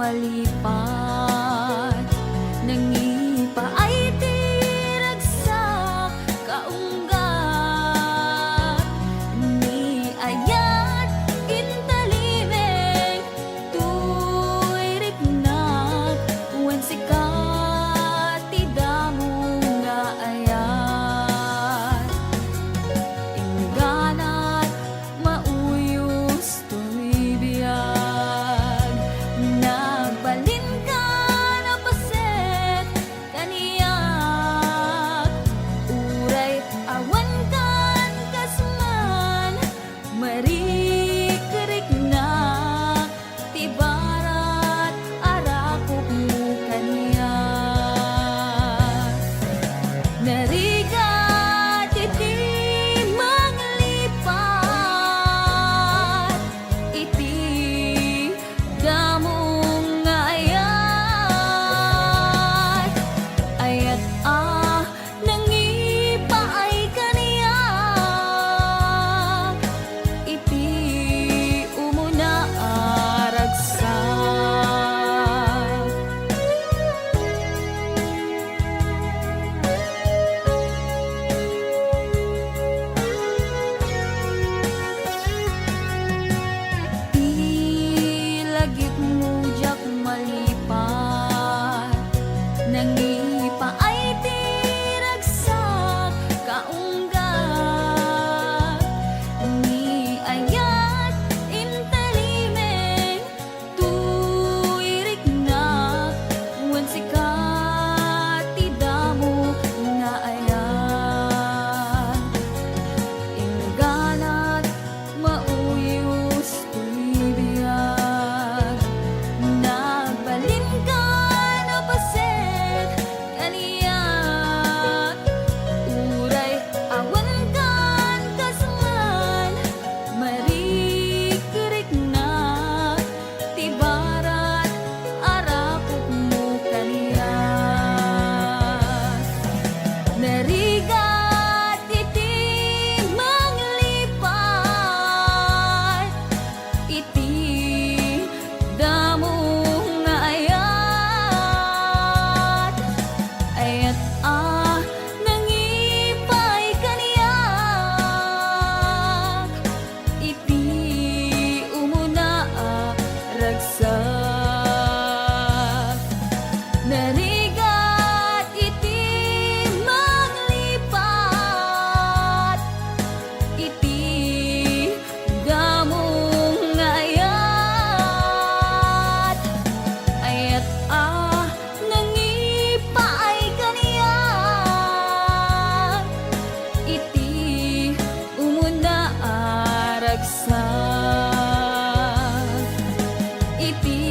malipat, nangipa ay tiragsak kaunggat, ni ayat intalimeng tuirik nak wen sikat tidamo nga ayat, ingganat mauyos tuy biyag, nagbalin ka na paset kaniyak, uray awan kan kasman marikerik na tibarat arakok mo kaniyak, narigat iti manglipat, iti damong nga ayat, ayat nangipa ay kaniyak, iti umuna aragsak. Ilagip mo jak malipat, nangipa ay tiragsak kaunggat, ni ayat intalimeng tuirik nak wen sikat tidamo nga ayat, ingganat mauyos tuy biyag, nagbalin ka na paset kaniyak, uray awan kan kasman marikerik na tibarat arakok mo kaniyak, narigat iti manglipat, iti damong nga ayat, ayat nangipay kaniyak, iti umuna ragsak, narigat iti manglipat, iti damong nga ayat, ayat nangipa ay kaniyak, iti umuna aragsak, iti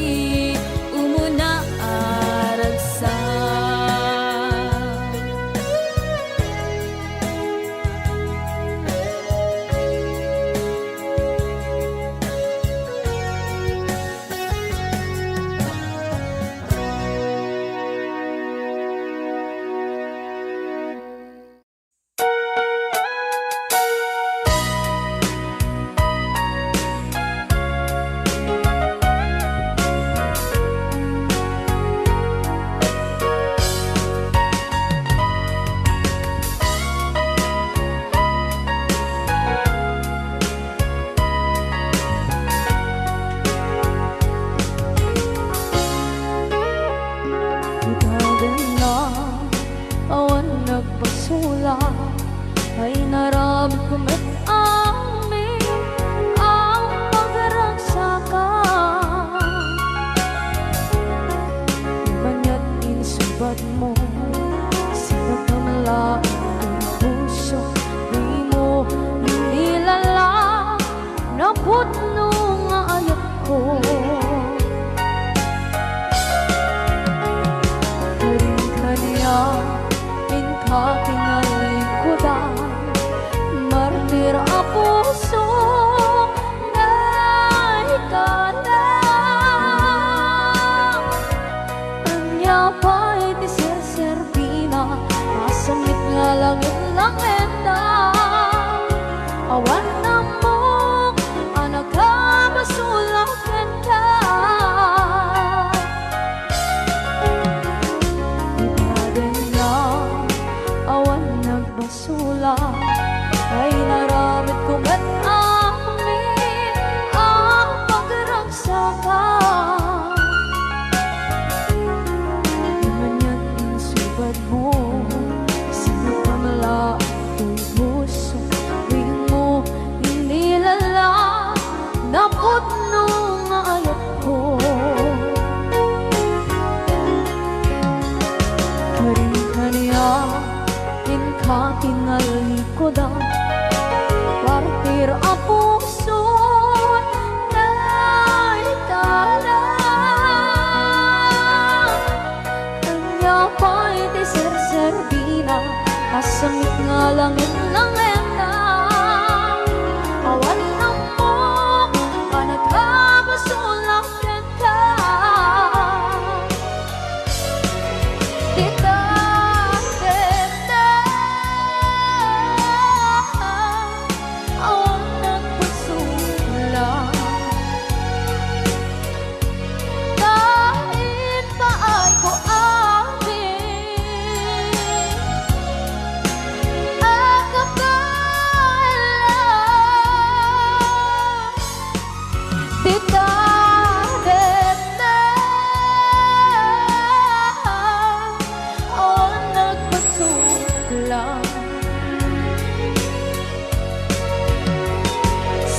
umuna aragsak. Itagan na awan nagpasula, ay naramit kumit amin ang pagragsakan, manya't insubat mo sinagkamalain ang puso, di mo nilala na putno nga ayat ko. Minka kinalikudan, martir a puso na ikanan, anya pa'y tiserservina, masamit nga langit lang enda, awan na mo anak ka basulak enda. ka. Manyan ang subad mo, sinakamala ako'y puso. Tuwing mo inilala, naputno nga ayok ko. Karin kaniya, ka tingali ko da, partir ang puso na itala. Kanya pa'y di ser-servina, kasamit nga langit ng enda. Awan ng mo, panagkabasulang renta. Dita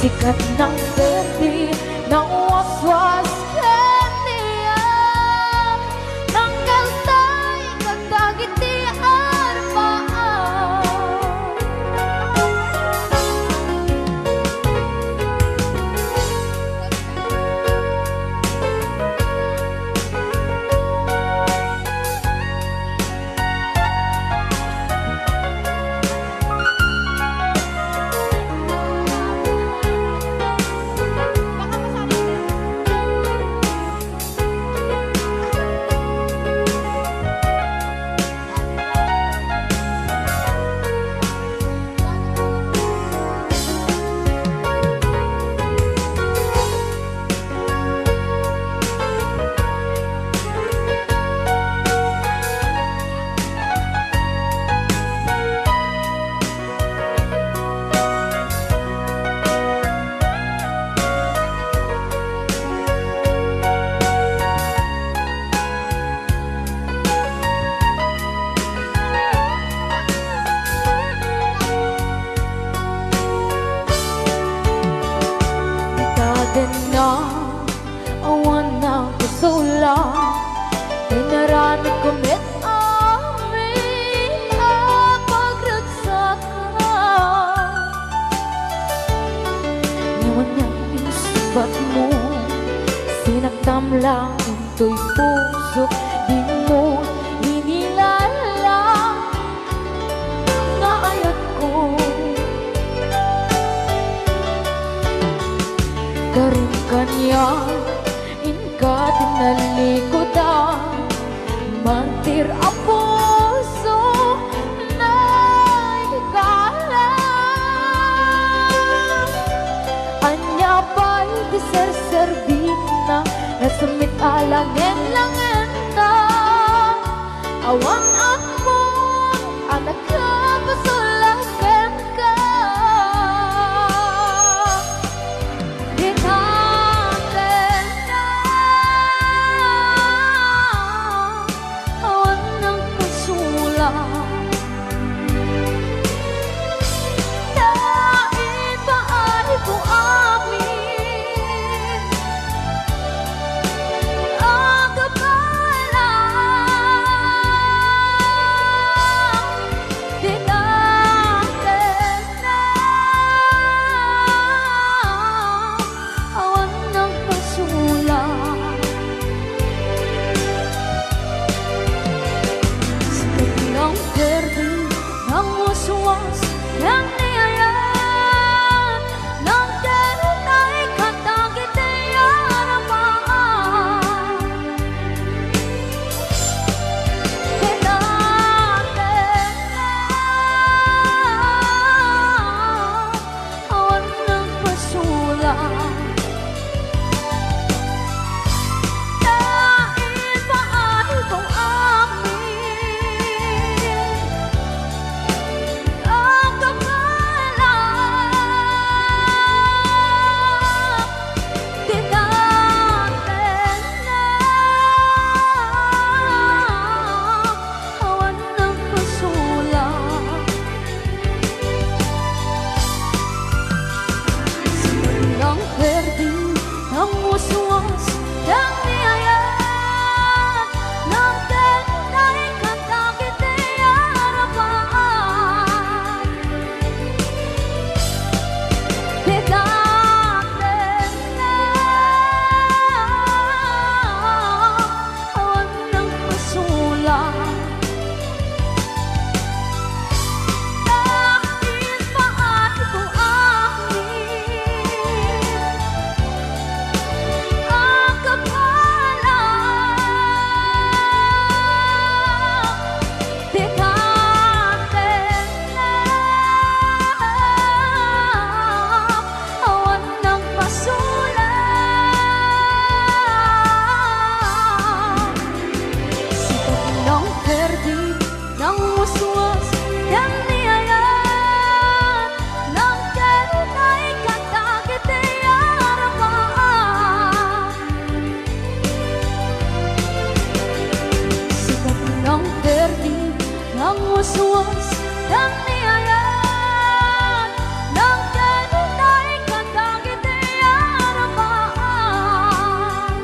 sikat ng gabi, ng waswas kaniya, ng kaltay, kagdagitian paan. Na awan na kusula, dinarami kumit amin ang pagragsakan. Ngayon niyang inusubat mo, sinaktam lang into'y puso, di mo inilala nga ayat ko. Karin kanya, inka tinalikodan, mantir ang puso na ikala. Anya pa'y di ser-servina, nasamit alangin-langin na. Awan ako, anak ka, pasulakan ka. Dang niayan Nang kenutay Kandang itiyan apaan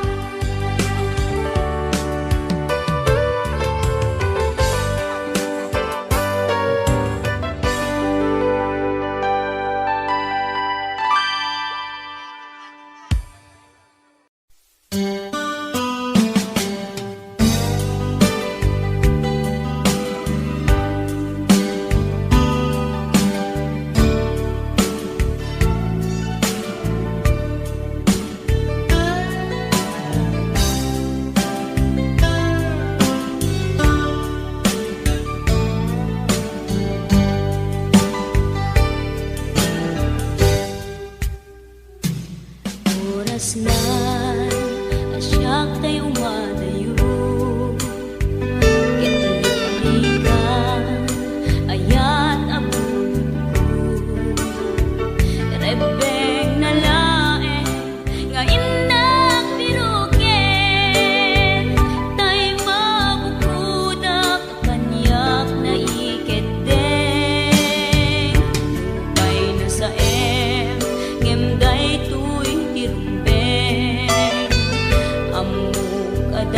oras na asyak tayo umadayo Kitalikan ayat abun Rebeng na lae nga inak biruken Tay mabukudak kanyak na iketeng Lupay na sa ngemday tuy tirumbeng Amuk at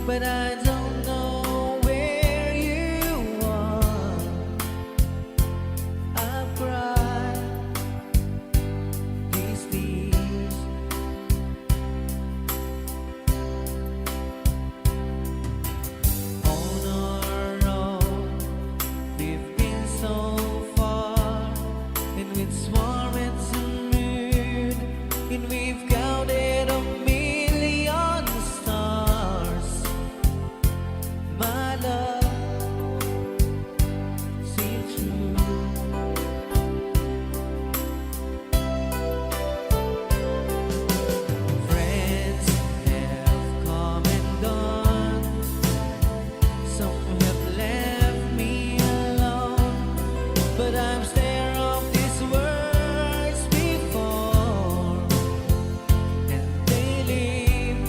but I don't know where you are. I've cried these tears. On our own, we've been so far, and with sworn it's a moon, and we've counted a million stars. My love, see it through. Friends have come and gone. Some have left me alone, but I'm scared of these words before, and they leave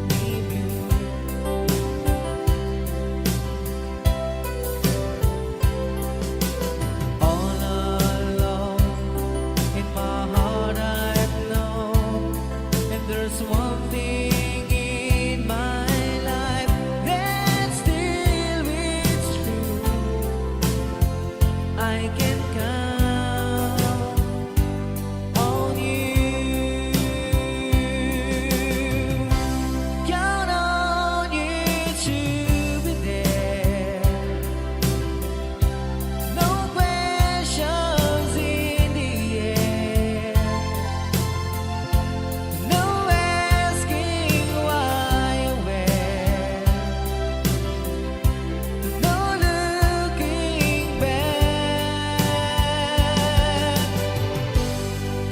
me blue. All alone in my heart I know, and there's one thing in my life that still is true. I can count on you. Count on you to be there. No questions in the air. No asking why or where. No looking back.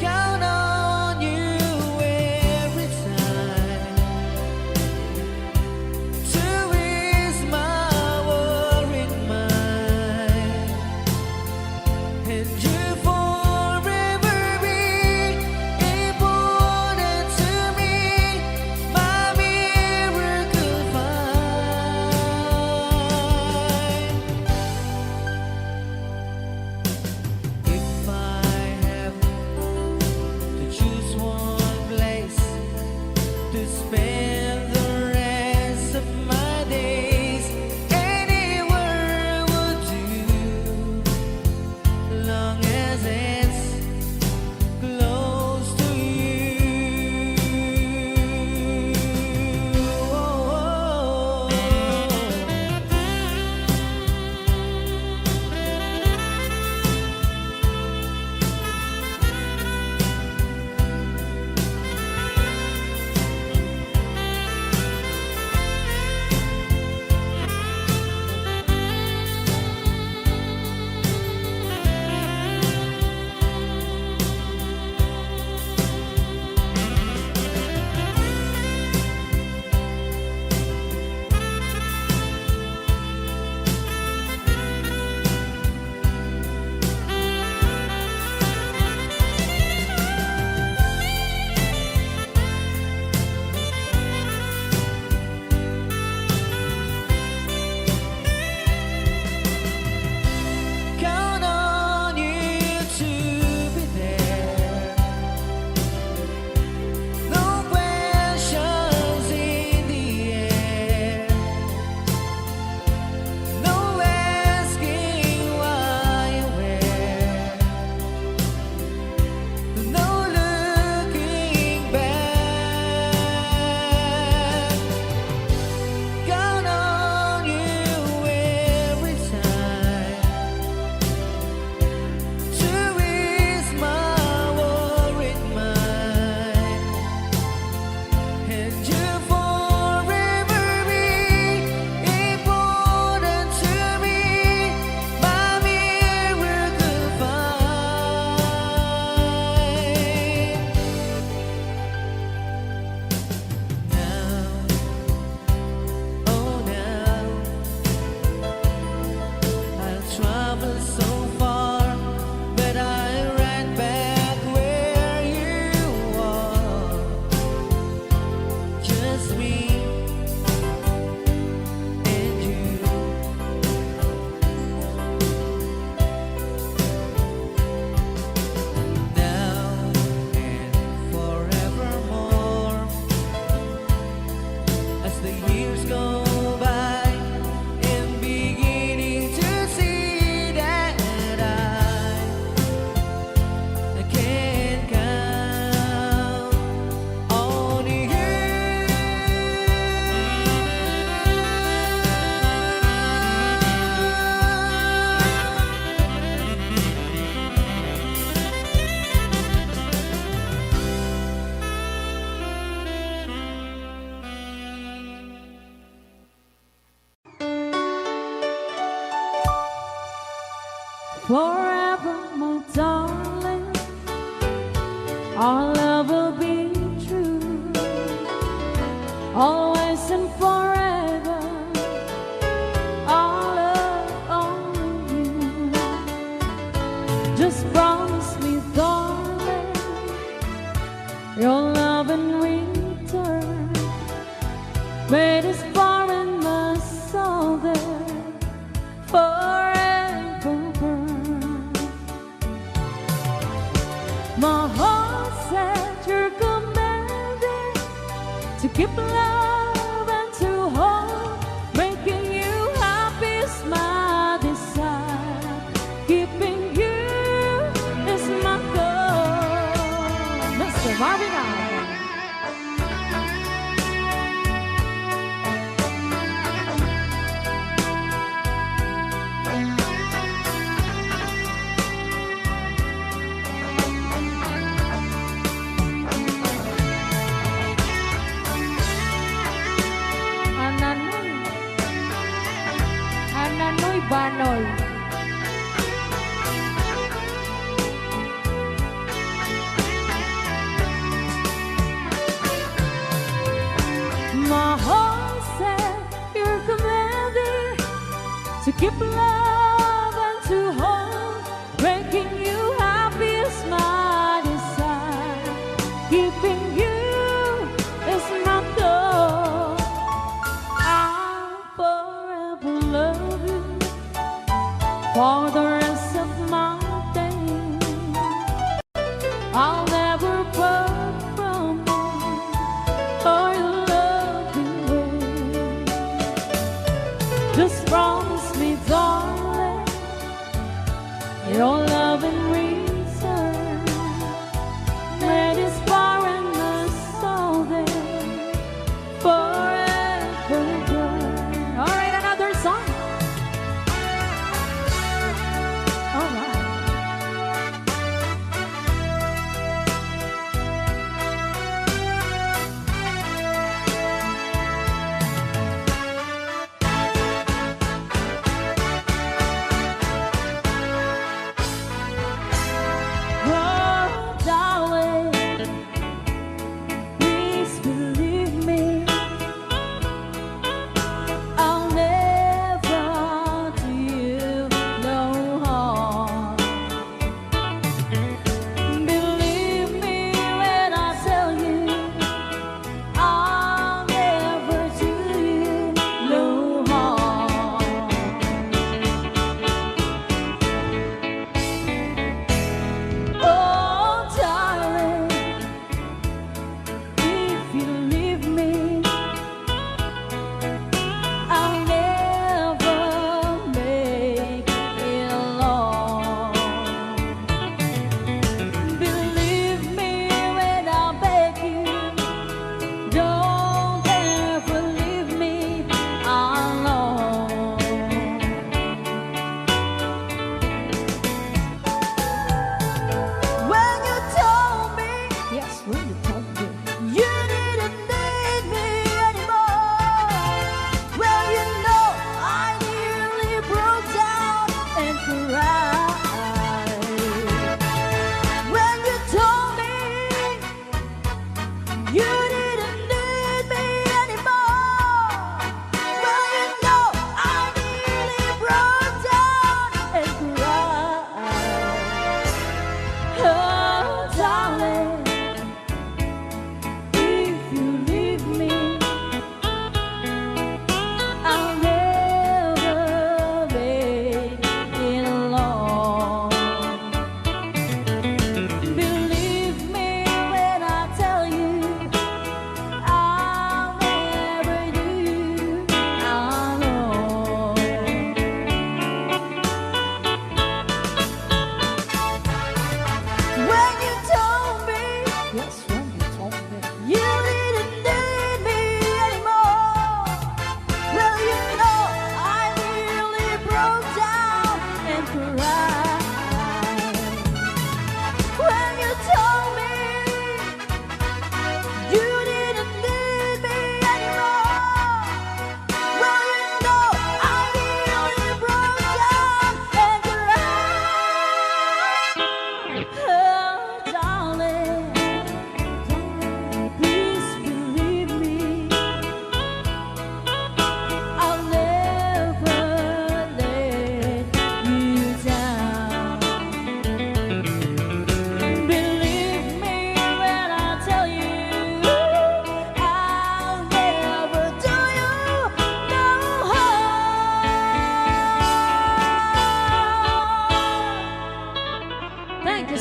Count on you every time to ease my worried mind, and you forever be important to me, my miracle find. If I have to choose one place to spend the rest of my days, anywhere would do, long as it's close to you. Count on you to be there. No questions in the air. No asking why or where. No looking back. Count on you every time to ease my worried mind, and you forever be important to me, my miracle find. Now, oh now, I'll travel so far, but I ran back where you are. Just me and you. Now and forevermore, years go by and beginning to see that I can't count on you. Forever, my darling, our love will be true, always and forever. Our love only you. Just promise me, darling, your love in return. Made us far in my soul there forever. My heart said you're commanded to keep love and to hold, making you happy is my desire. Keeping you is my goal. Mr. Marvin Allen. Ananoy Banoy. My heart said you're commanded to keep love and to hold, making you happy is my desire. Keeping you is my goal. I'll forever love you for the rest of my days. I'll never part from you or your loving ways. Just promise me, darling,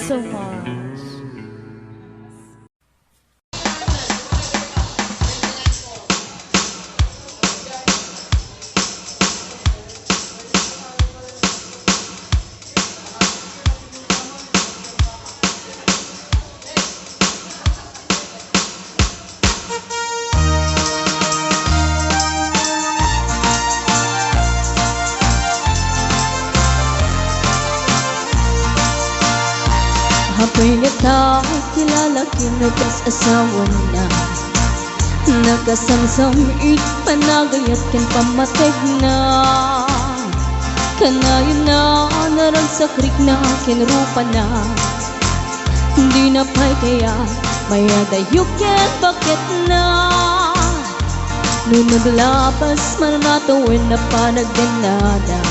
so much. Ako'y nakakilala, kinabas asawa na nagasamsamit, panagayat ken pamateg na kanayon na narang sa krik na kinrupa na hindi na pa'y kaya maya dayo ken bakit na nung naglabas manatawin na panagdanada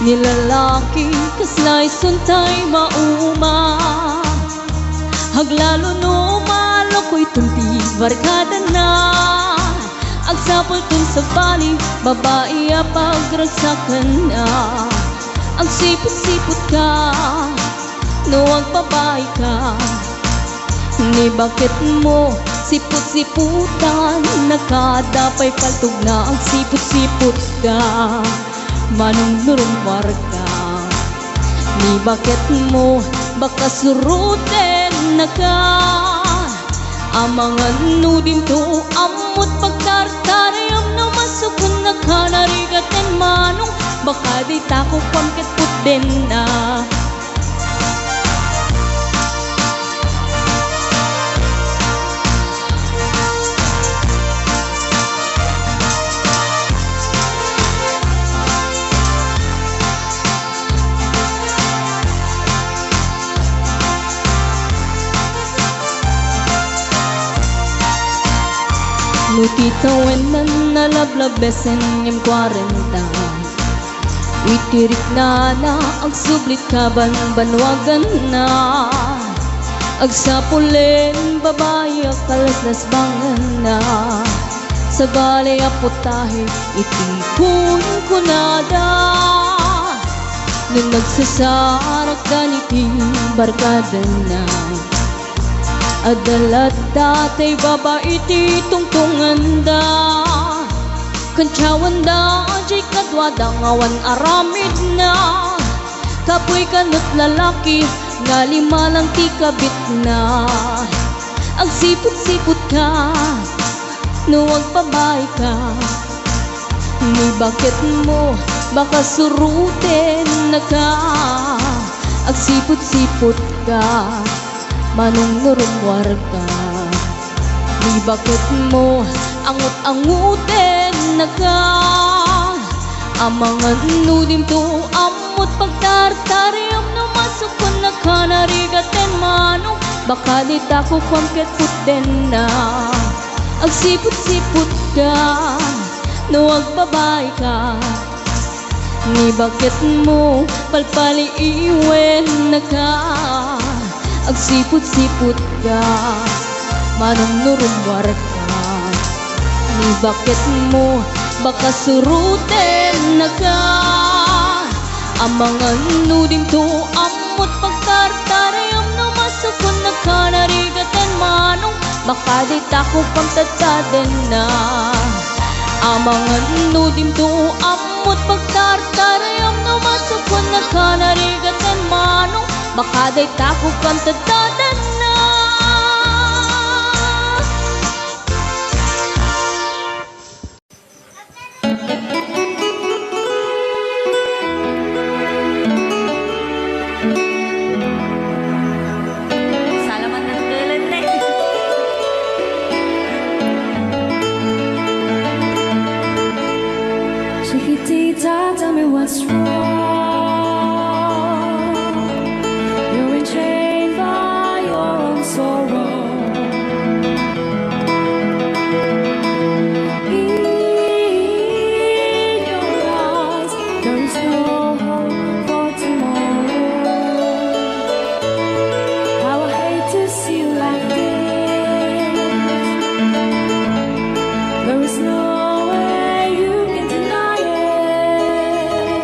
nilalaki kaslay suntay mauma haglalo no malokoy tunti barkada na agsapol tun sa bali babae pagragsakan na agsipot-sipot ka no agbabae ka ni bakit mo sipot-siputan nakadapay paltog na agsipot-sipot ka manong nurumwar ka ni bakit mo baka suruten na ka amangan nudim to amot pagtartarayam no masukun na ka narigaten manong baka di tako pamket puten na Nutitawen na nalablabesen yung 40 Itirik na ang sublit kaban banwagan na Agsapulen babae kalaslas bangan na Sa balay aputahe itipon ko nada Nung nagsasarak ganiti barkada na Adalat datay babae ti tungtungan da Kantsawan da jay kadwada ngawan aramid na Kapoy kanot lalaki nga lima lang ti kabit na Agsipot-sipot ka no agpabay ka Ni bakit mo baka suruten na ka Agsipot-sipot ka manong nurumwar ka Ni bakit mo angut-anguten na ka Amangan nudim to amot pagtartariam no masukon na ka narigaten manong baka di tako kwamket puten na Agsipot-sipot ka no agpabay ka Ni bakit mo palpali iwen na ka Agsipot-sipot ka, manong nurumwar ka Ni bakit mo baka suruten na ka Amangan nudim to amot pagtartarayam no masukon na ka narigaten manong baka di tako pagtataden na Amangan nudim to amot pagtartarayam no masukon na ka narigaten manong baka day tako kang tatadan na Salamat ng tulan na Chiquitita, tell me what's wrong trained by your own sorrow. In your eyes, there is no hope for tomorrow. How I hate to see you like this. There is no way you can deny it.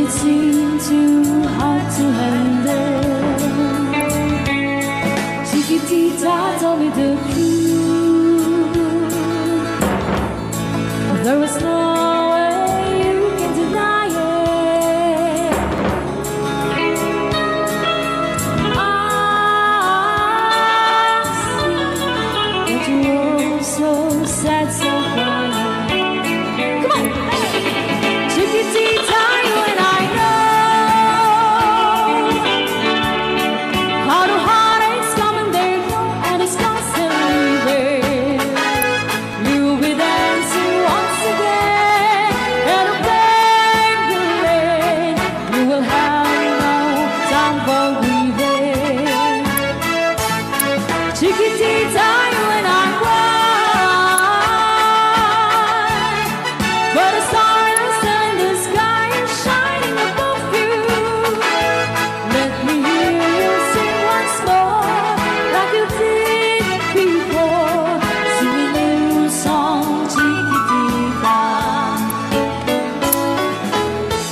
don't seem too hard to handle. Chiquitita, tell me the truth. There is no way you can deny it. I see that you're so sad, so crying. Come on, Chiquitita, you and I know how the heartaches come and they go, and it's constantly there. You'll be dancing once again in a paper lane. You will have no time for grieving. Chiquitita, you and I cry, but the stars in the sky are shining above you. Let me hear you sing once more, like you did before. Sing a new song, Chiquitita.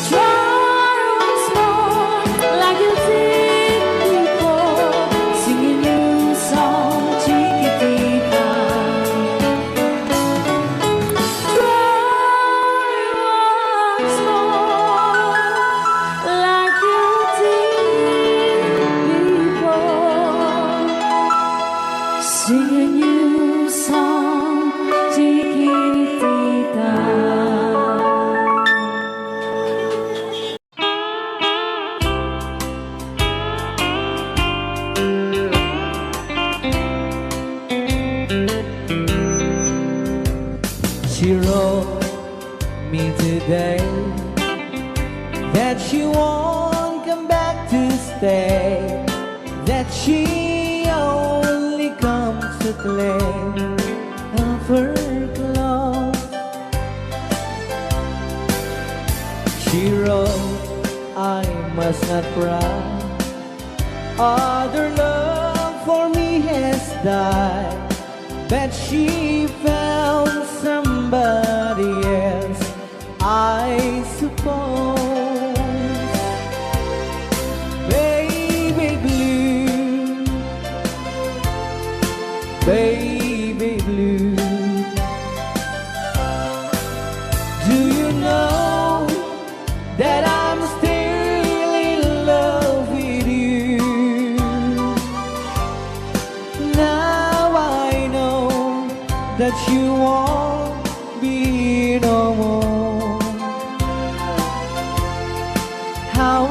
Try once more, like you did before. Sing a new song, Chiquitita. Try once more, like you did before. Sing a new song, Chiquitita. She wrote me today that she won't come back to stay, that she only comes to claim of her clothes. She wrote, I must not cry, other love for me has died, that she found somebody else, I suppose. Baby blue, baby blue, do you know that I'm still in love with you? Now I know that you won't be no more. How I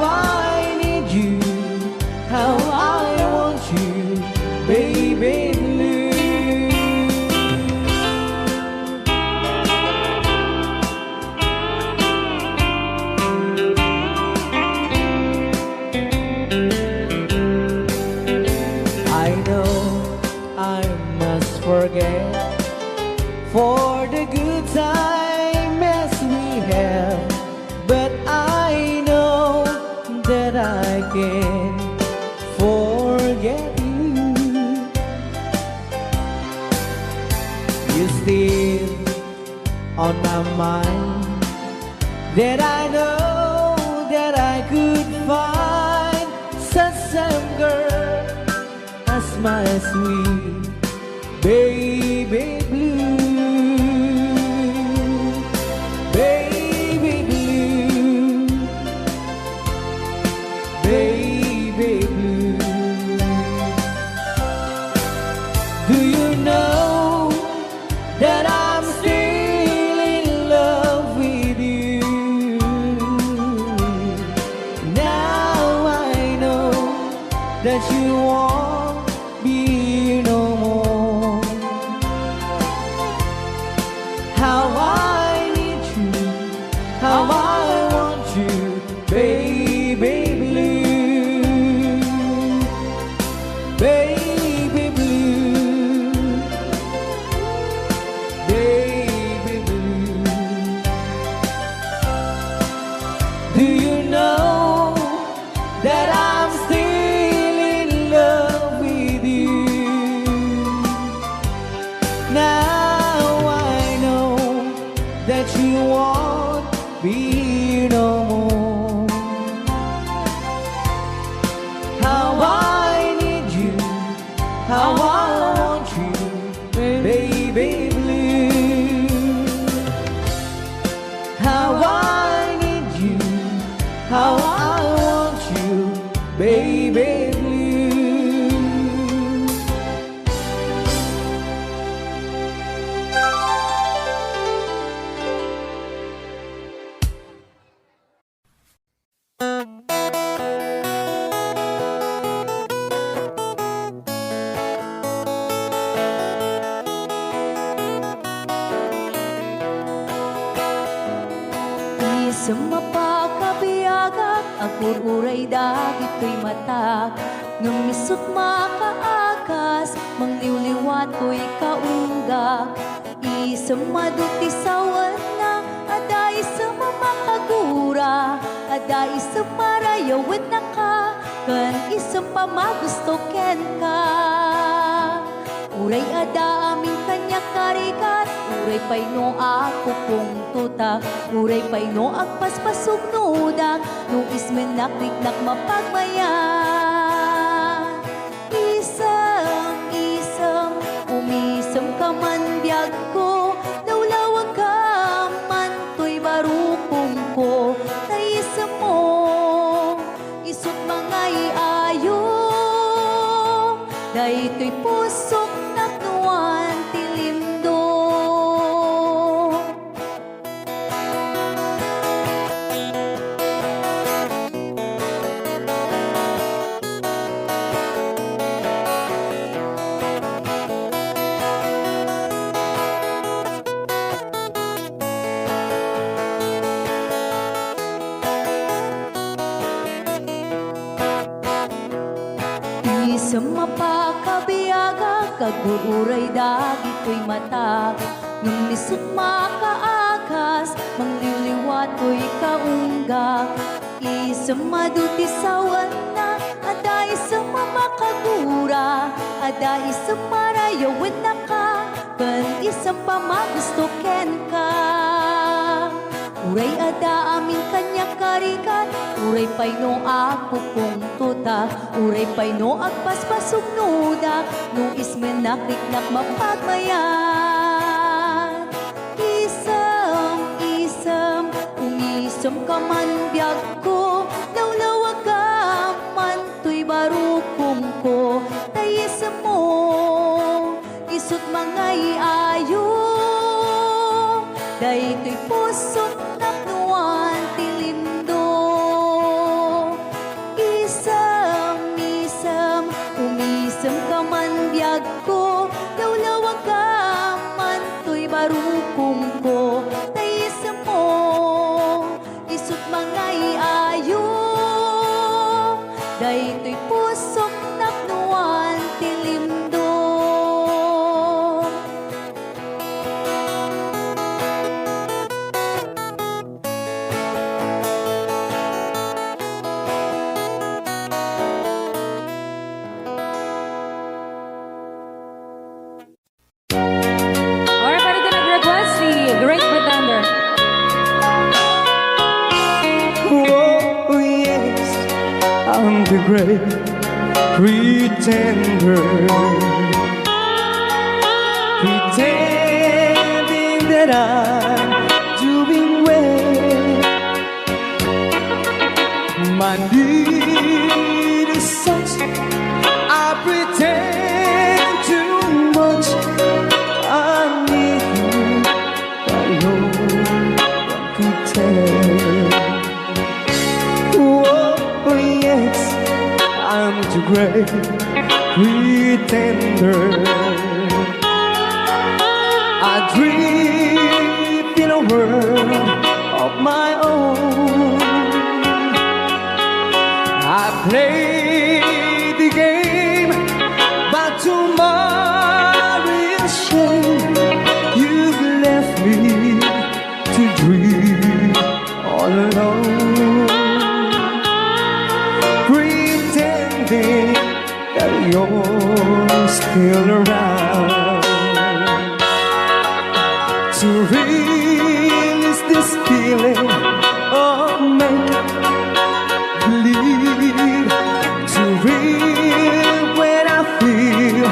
need you, how I want you, baby blue. I know I must forget for the good time as we have, but I know that I can forget you. You're still on my mind, that I know that I could find such some girl as my sweet baby blue. Baby blue, baby blue. Do you know that I'm still in love with you? Now I know that you won't be no more. How I need you, how I want you, baby blue, baby blue, baby blue. Do you know that I'm still in love with you? Now I know that you won't be Sa mapakabiyagak, agur-uray dagito'y matak. Numisot makaakas, mangliwliwat ko'y kaunggak. Isang maduti sawan na, aday sa mamakagura. Aday sa marayawin na ka, kan isang pamagusto ken ka. Uray ada aming kanya karikat, uray pay no ako kong tuta. Uray pay no agpaspasog nudak, no ismenakrik-nak mapagmayan. Isam, umisam ka man biyag ko, lawlawag ka man to'y barukong ko. Naisam mo, isot mga iayo, dahito'y pusok naknuan tilimdo. Sa mapakabiyaga, kagururay dagito'y matak. Nung nisot makaakas, mangliliwat ko'y kaunggak. Isang maduti sawan na, aday sa mamakagura. Aday sa marayawin na ka, kan isang pamagusto ken ka. Uray ada aming kanya karikat, uray pay no ako kong tuta. Uray pay no agpaspasog nudak, no ismenakrik-nak mapagmayan. Isam, umisam ka man biyag ko, lawlawag ka man to'y barukong ko. Tayisam mo, isot mga iayo, dahito'y pusot naknuan tilimdo. Isam, umisam ka man biyag ko, lawlawag ka man to'y barukong ko. Tayisam mo, isot mga iayo, dahito'y pusok naknuan tilimdo. Alright, para din nag-request si Great Pretender. Oh, yes, I'm the great pretender. Pretending that I'm doing well. My need is such, I pretend too much. I need you, but no one could tell. Oh, yes, I'm the great pretender. I dream in a world of my own. I play the game, but tomorrow is shame. You've left me to dream all alone, pretending that you're still around. To release this feeling of make-believe, to real when I feel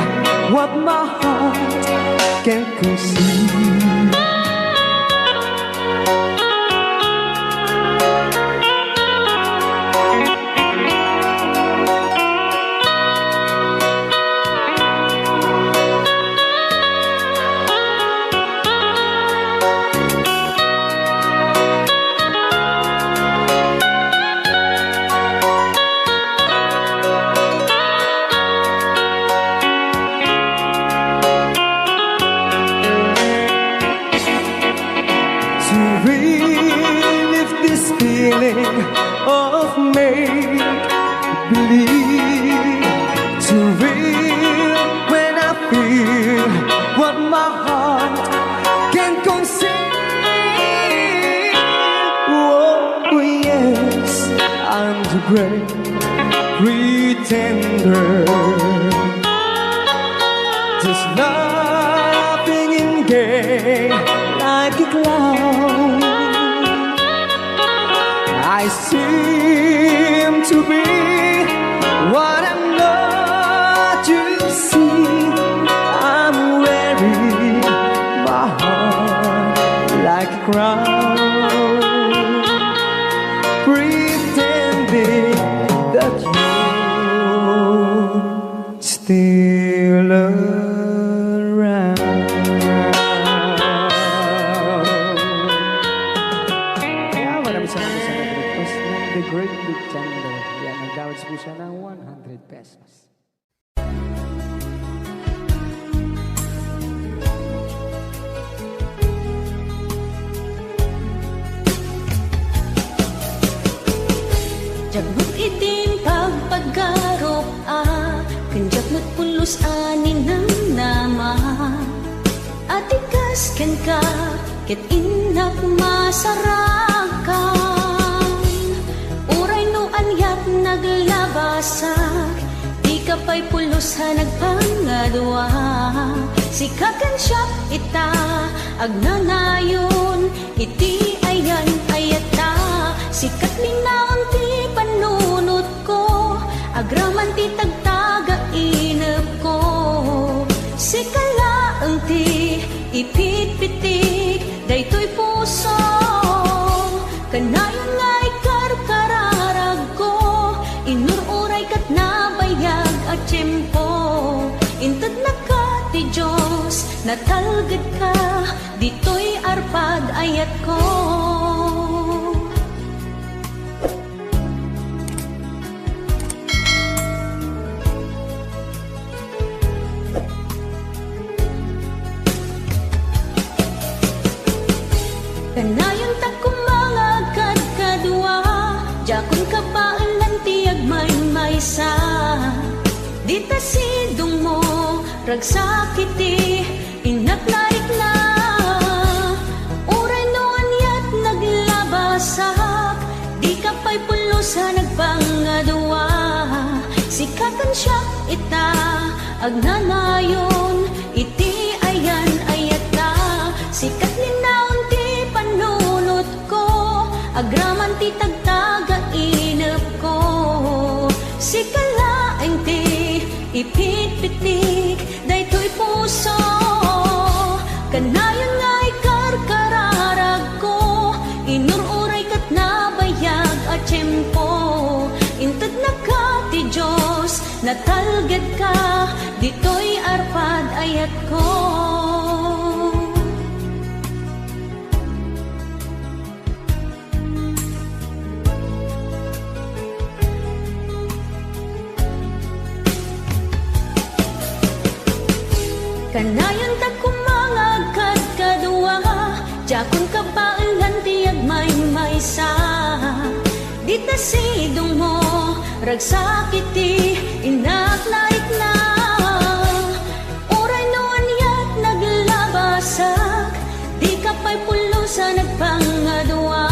what my heart can't conceive. feeling of make-believe to real when I feel what my heart can conceive. Oh yes, I'm the great pretender, just laughing in gay like a clown. I seem to be what I'm not. You see, I'm wearing my heart like a crown, pretending that you're still around. Kaya maraming salamat sa nag-request ng The Great Big Thunder. Yan, nag-downloads po siya ng 100 pesos. Jagbut itim pagpaggarop kanjak mo't pulos ani ng nama at ikas ken ka ket inak masarakan uray no anyat naglabasak di ka pa'y pulos ha nagpangadwa sikakan siya ita agnanayon iti ayan ayata sikat linaon ti panunot ko agraman ti tagtaga inep ko sikalaeng ti ipit-pitik daytoy puso kanayon nga'y karkararag ko inururay kat nabayag at tiyempo inted na ka ti Diyos natalged ka ditoy arpad ayat ko. Kanayon ta kumangagad kadwa jakon ka paalan ti agmay-maysa dita sidong mo ragsakiti inaknarik na uray no anyat naglabasak di ka pa'y pulos ha nagpangadwa sikakan siya ita agnanayon iti ayan ayata sikat linaon ti panunot ko agraman ti tagtaga inep ko sikalaeng ti ipit-pitik daytoy puso kanayon nga'y karkararag ko inururay kat nabayag at tiyempo inted na ka ti Diyos natalged ka ditoy arpad ayat ko. Kanayon ta kumangagad kadwa jakon ka paalan ti agmay-maysa dita sidong mo ragsakiti inaknaik na uray no anyat naglabasak di ka pa'y pulos ha nagpangadwa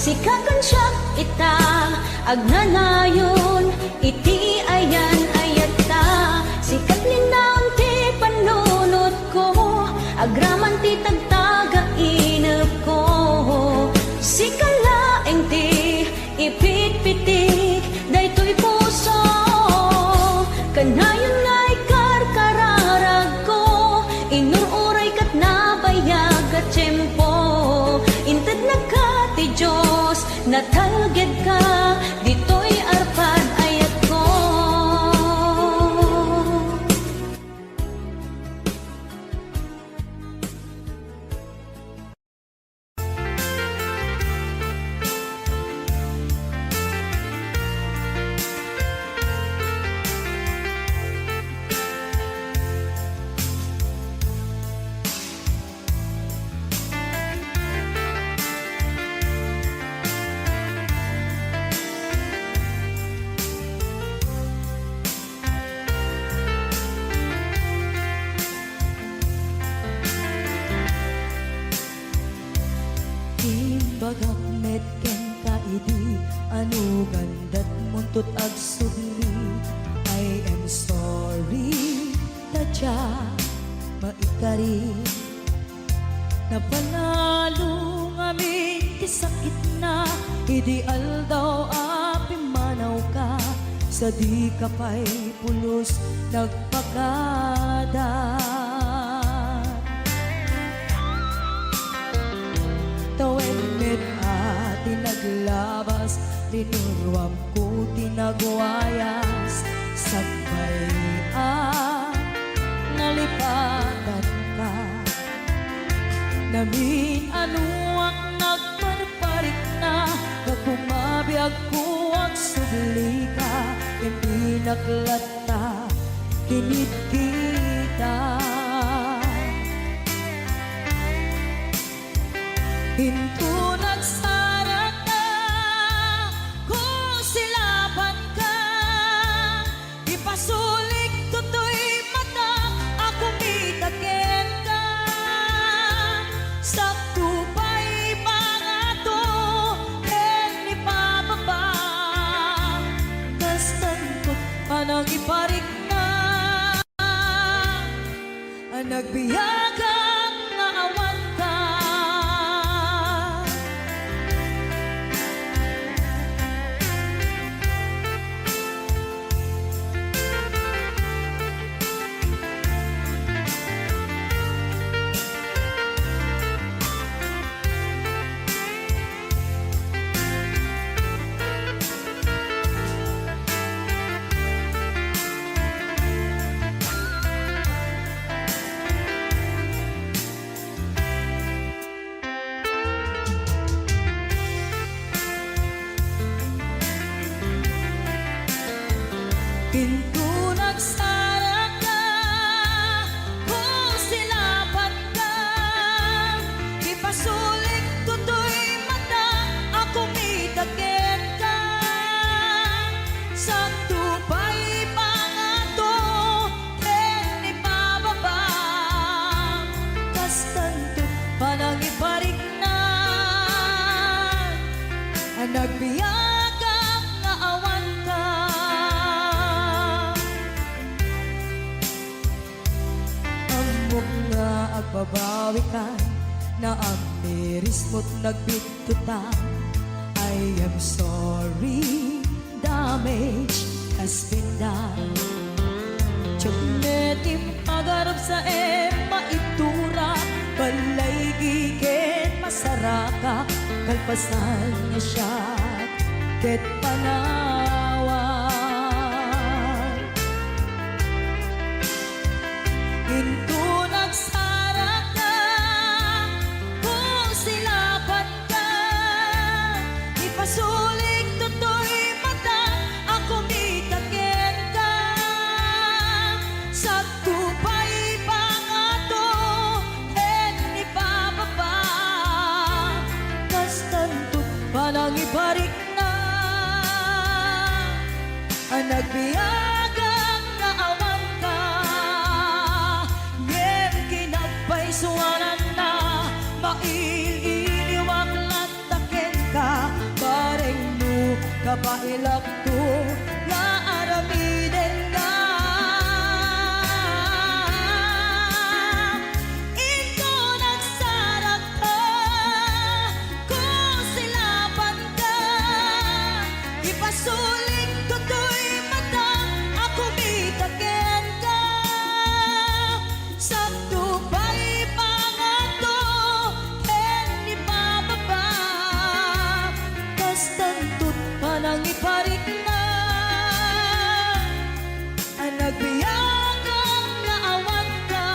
sikakan siya ita agnanayon iti ayan ayata sikat linaon ti panunot ko agraman ti tagtaga inep ko sikalaeng ti ipit-pitik daytoy puso kanayon nga'y karkararag ko inururay kat nabayag at tiyempo inted na ka ti Diyos natalged ka ditoy arpad ayat ko. ken ka idi anu gandat muntut ag subli. I am sorry tadya maikari na panalo ngamin ti sakit na ideal daw api manaw ka sa di ka pa'y pulos nagpakada. Tawen met ati naglabas linurwam ko tinagwayas sabay nalipatan ka namin anuak nagparparik na nagpumabiyag ko ang subli ka hindi naglata kinit kita. Hinto nagsara ka, kung silaban ka, ipasulik tutoy mata, ako mitakin ka. Sa tupay mga to, ken ipababa, kastan ko panang iparik na, ang nagbiyagang nga awan ka. Pinto nagsara ka, kung silaban ka, ipasulik tutoy mata, ako mitakin ka. Sa tupay pangato, ken ipababa, kastanto panang iparik na, ang nagbiyagang nga awan ka. Nga agbabawi ka na ang miris mo't nagbitutan. I am sorry, damage has been done. Tiyagnetim agarap sa maitura, balay gigit masaraka, kalpasan niya siya, ket panawan. Hinto nagsara ka, kung silaban ka, ipasulik tutoy mata, ako mitakin ka. Sa tupay pangato, ken ipababa, kastanto panang iparik na, ang nagbiyagang nga awan ka. Suwanan na maililiwag lataken ka, bareng mo kapailak to nga aramiden ka. Ito nagsarap ka, kung silaban ka, ipasulik tutoy mata, ako mitakin ka. Sa tupay pangato, ken ipababa, kastantut panang iparik na, ang nagbiyagang nga awan ka.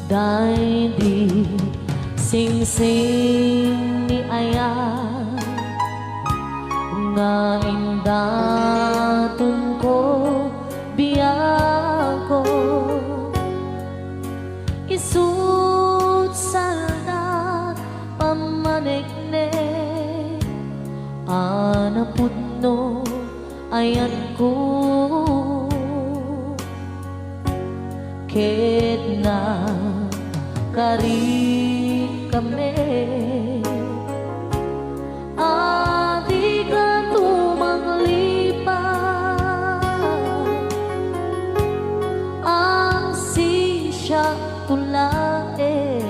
Dahil di sing-sing ni Ayan nga indatun ko biyago isut salda pamanikne anaputno ayan ko ket na kari kami adi ka tumanglipat ang sisya tulae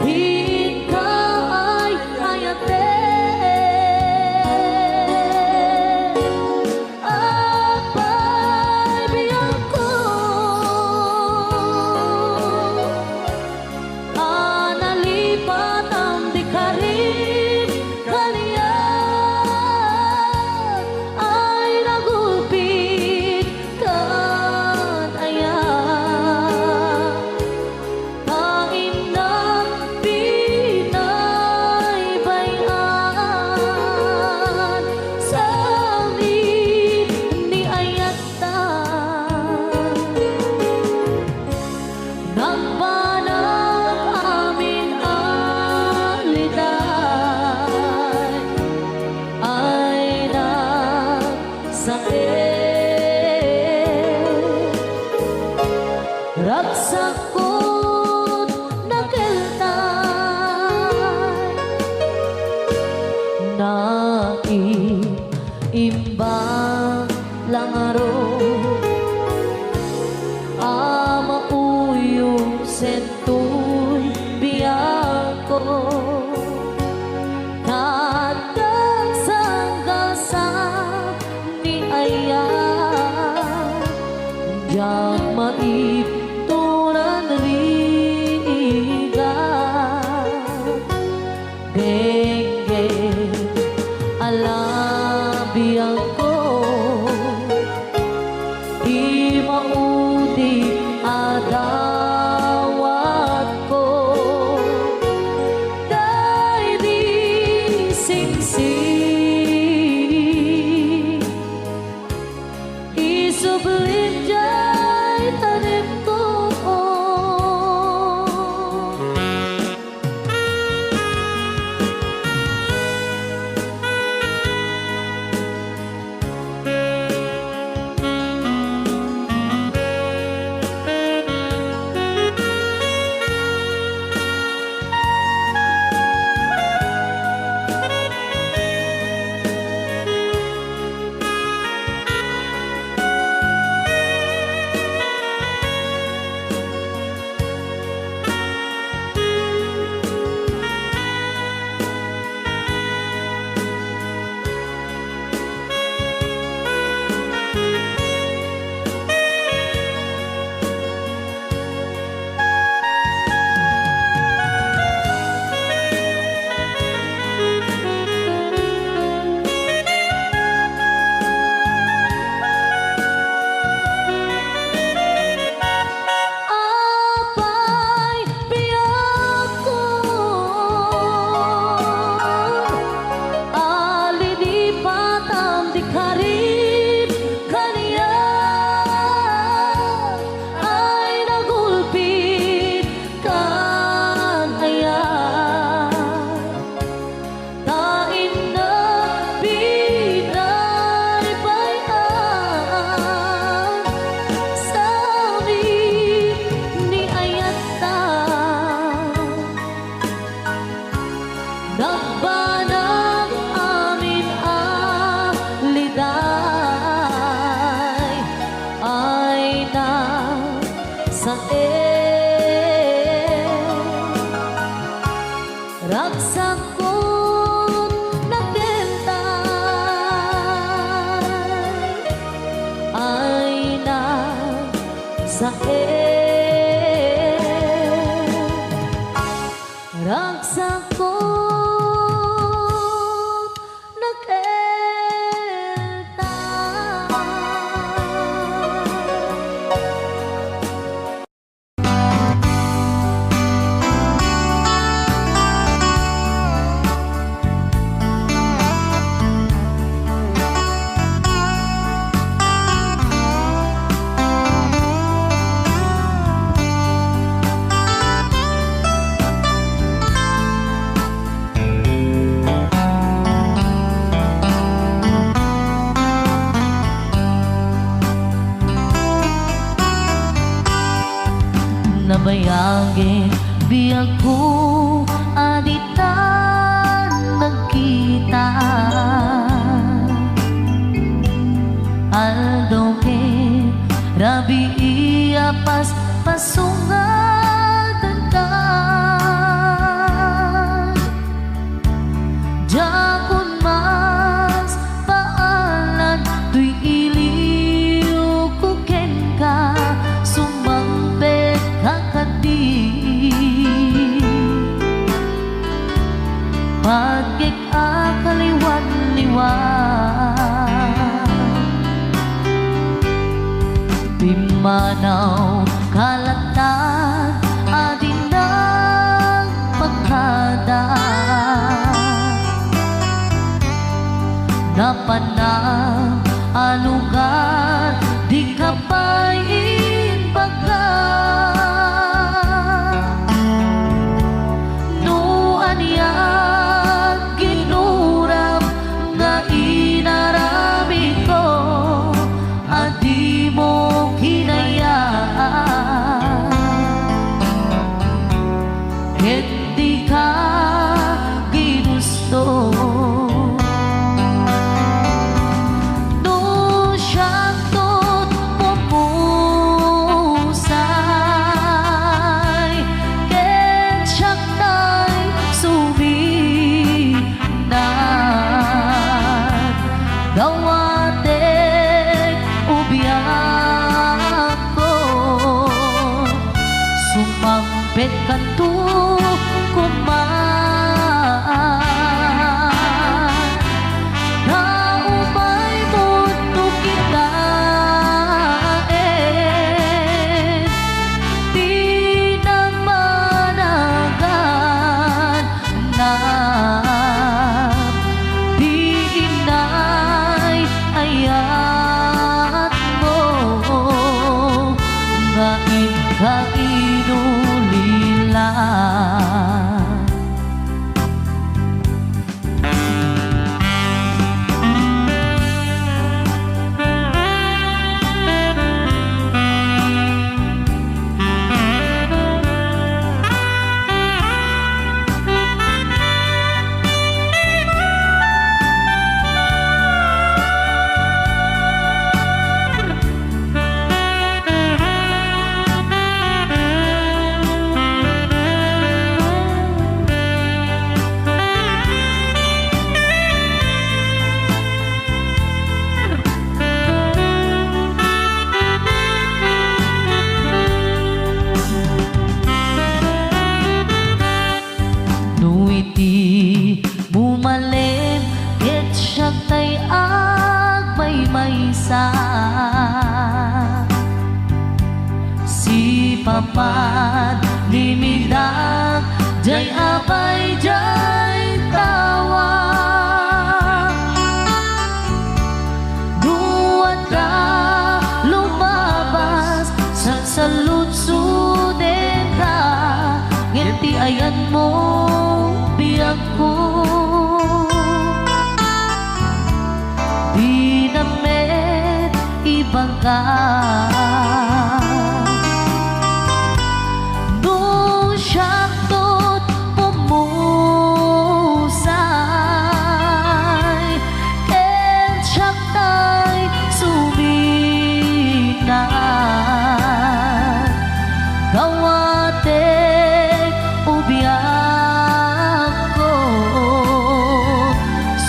ikay ayate apay biyang ko analipat ang di karin kaliyan ay nagulpit kan ayan kain ng pinaybayan sa amin ni ayatan nagbanang amin aliday ay nagsakit ragsakot nakeltay naiimbang langaro amauyong sentoy biyako tatag sanggasa ni aya yang maipturan riga dengge alabiyang ko di maudi adawat ko dahil di singsing isublim jay tanim ko apay biyako alilipat ang di karin kaniyan ay nagulpit kan ayan kain ng pinaybayan sa amin ni ayatan nagbanang amin aliday ay nagsakit ragsakot nakeltay ay nagsakit ragsakot nakeltay ako aditan nagkita Aldo ke rabi iya pas pasungatan ka Jakun mas paalan tuy iliw kuken ka sumampet kakadi pagkik akaliwan-liwan Pimanaw kalatag adin ng pagkada Napanang alugar di kapain baga Nuan yan ginuram nga inarami ko Adi mo hinayaan Hindi ka ginusto Gawatek ubiyak ko Sumampet ka to kumaan Naumay mundo kita Di na managan na ayat mo nga ikainulilan Nuiti bumalin ket siya tay agmay-maysa Si papat limidak jay abay jay tawa Duwan ka lumabas sa saludsuden ka Ngiti ayan mo biyak ko Di namet ibang ka Nung siyang tot pumusay And siyang tay suminan Gawatek ubiyak ko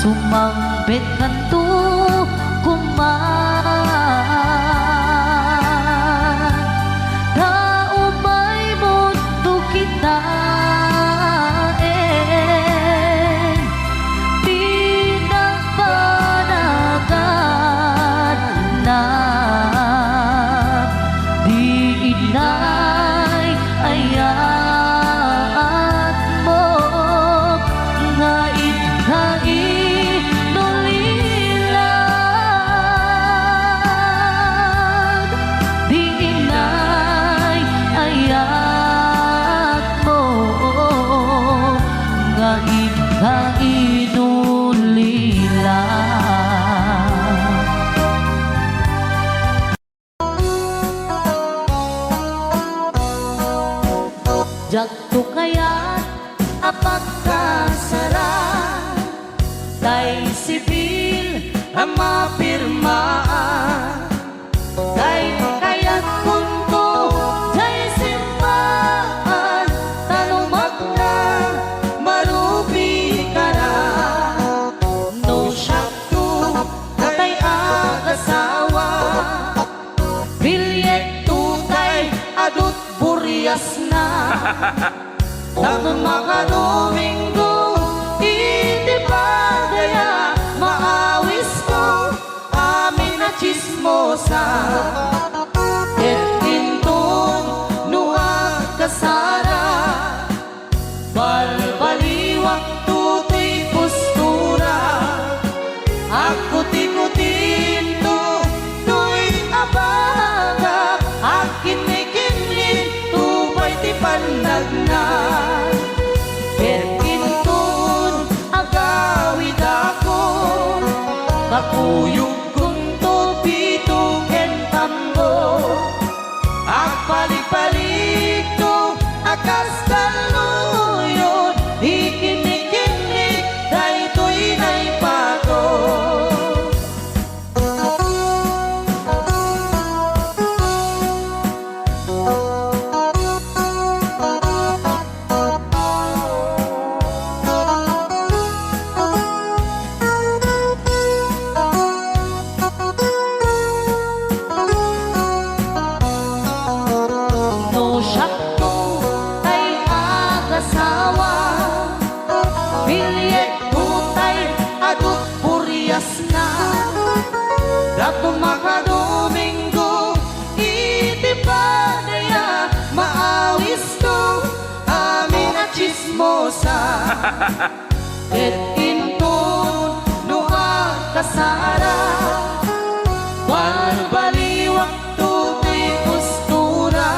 Sumampit ka to kumaan Naumay mundo kita Di na panagan na Di inay ayat mo nga ikainulilan Di inay ayat mo nga ikainulilan Jagto kaya apagkasara tay sibil ang mapirmaan tay kayat kunto tay simbahan tanumak na marubi ka na no syakto tay agasawa bilyet tutay adut buryas na tanong makadominggo iti padaya maawis ko amin na chismosa et kinton nuag kasara balbaliwak tutoy postura ako tikutin to to'y abaga akin may kinlin tupay ti pandagna Kerkintun agawid ako kakuyog kong tupito ken tambo agpalik-palik to akas kaluyon ikinikinig daytoy naipato no syakto tay agasawa bilyet tutay adut buryas na dato makadominggo iti padaya maawis to amin na chismosa et inton nuag kasara balbaliwak tutoy postura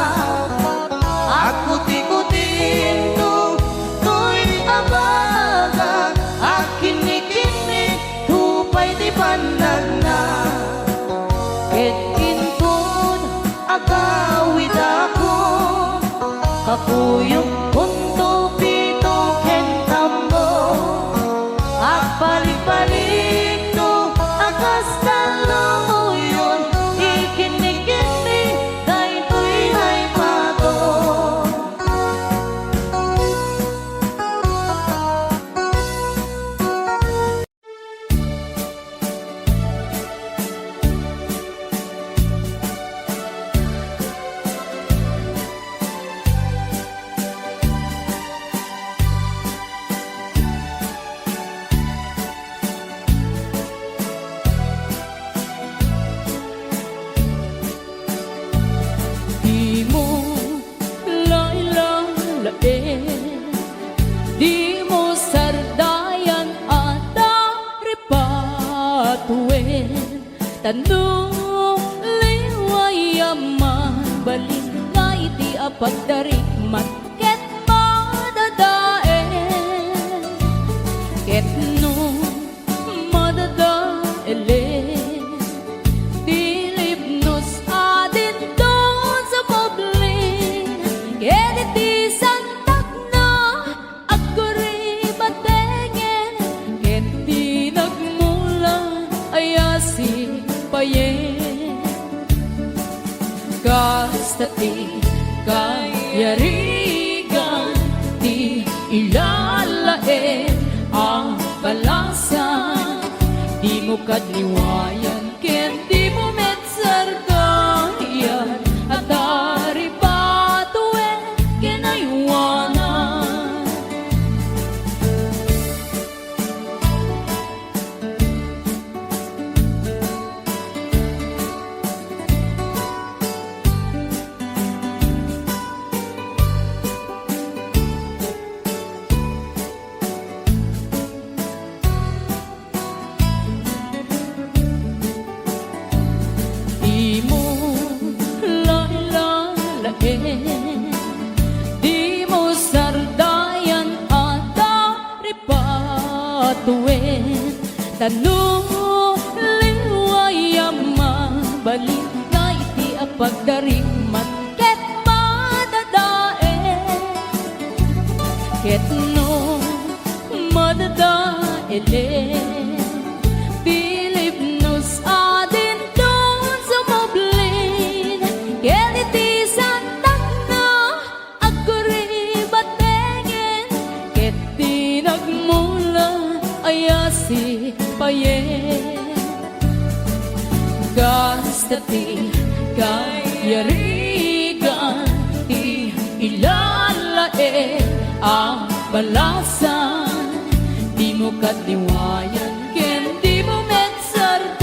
ako tikutin to to'y abaga akin ikinig tupay di pandagna et inton agawid ako kakuyog kunto pito ken tambo agpalik-palik to akas kaluyon ikinikinig daytoy naipato Di mo lailalain, di mo sardayan at daripatuin. Tanong liwayaman, balik nga iti apagdarikmat, ket madadaen. Ket no madadaelen, dilipnos adin doon sa pobling. Ket iti santak na agkuri batengen, ket di nagmula ayasi payen. Kasta ti kayarigan ti ilalaen ang balasan, di mo kadliwayan ken di mo metsargayan at daripatuen kinaywanan. Di mo lailalain, di mo sardayan at daripatuen. Tanong liwayaman, balik na iti apagdarikmat, ket madadaen. Ket no dadailin. Philip nos adin doon sa moblin. Keliti santak na ako ribatengin. Keti nagmula ayasi payen. Gastati kayarigan ti ilalae ang balasan. Di mo katiwayan ken di mo metsardayan.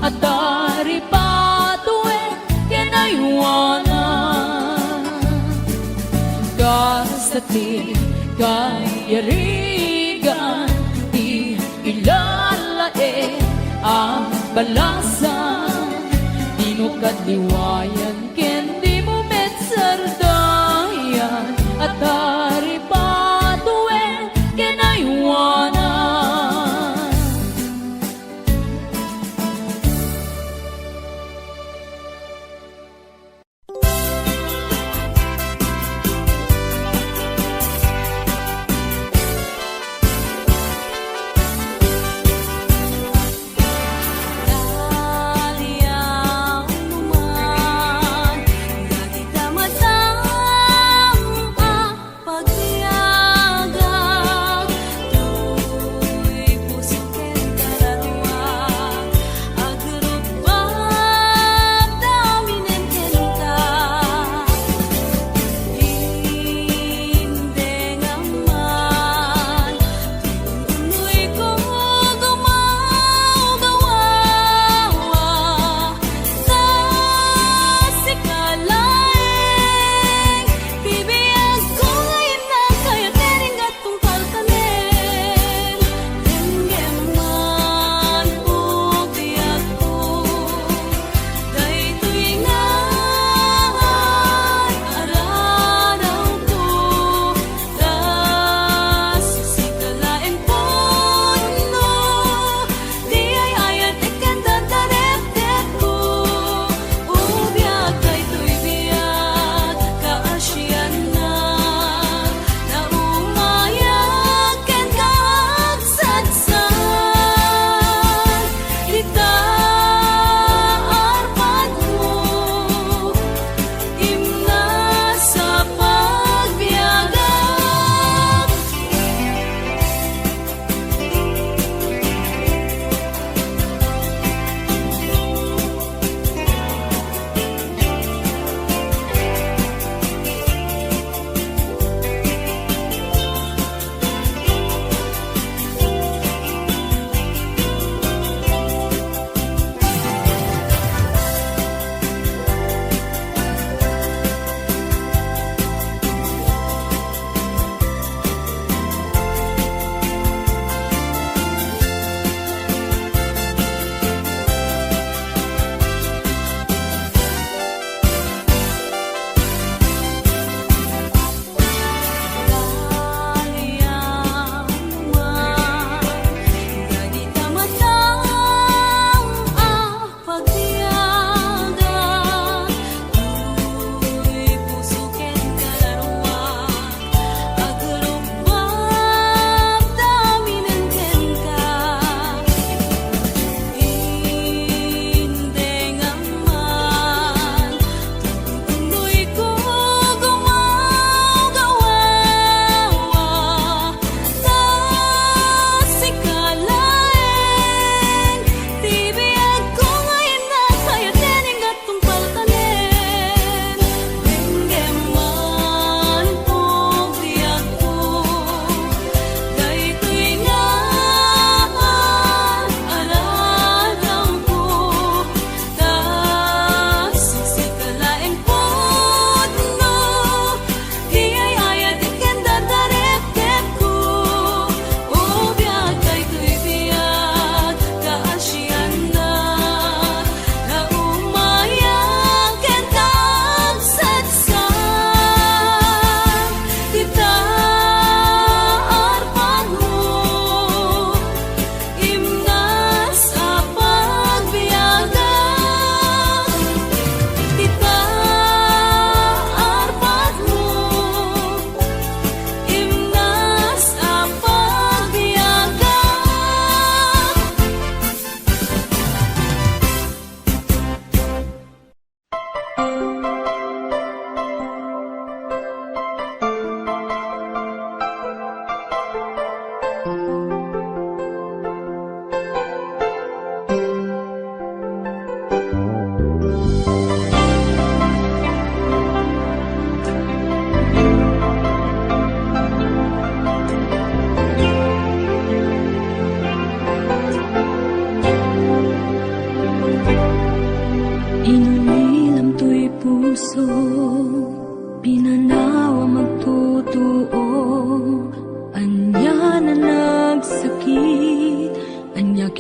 At dari patuen ken aywanan. Gastati kayarigan ti ilalae ang balasan. Di mo katiwayan ken di mo metsardayan. At dari patuen ken aywanan. Daliang naman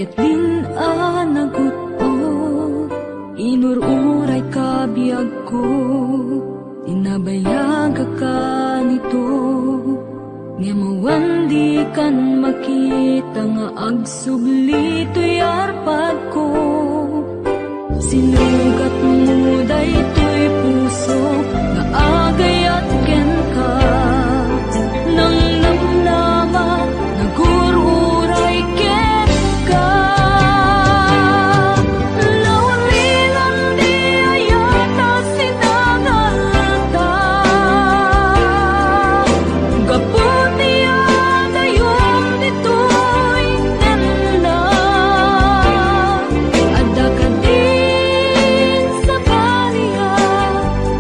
ketlin anaguto inururay kabiyag ko tinabayag ka nito nga mawandi kan makita nga agsubli to'y arpad ko sinugat mo daytoy puso nga agayat ken ka nang namnama nagururay ken ka lawalilan di ayata sinangalta gaputi adayom ditoy nanda adda ka din sa baliya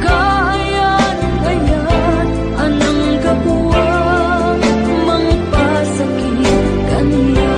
kayan kayan anang kapuwang mangpasakit kaniya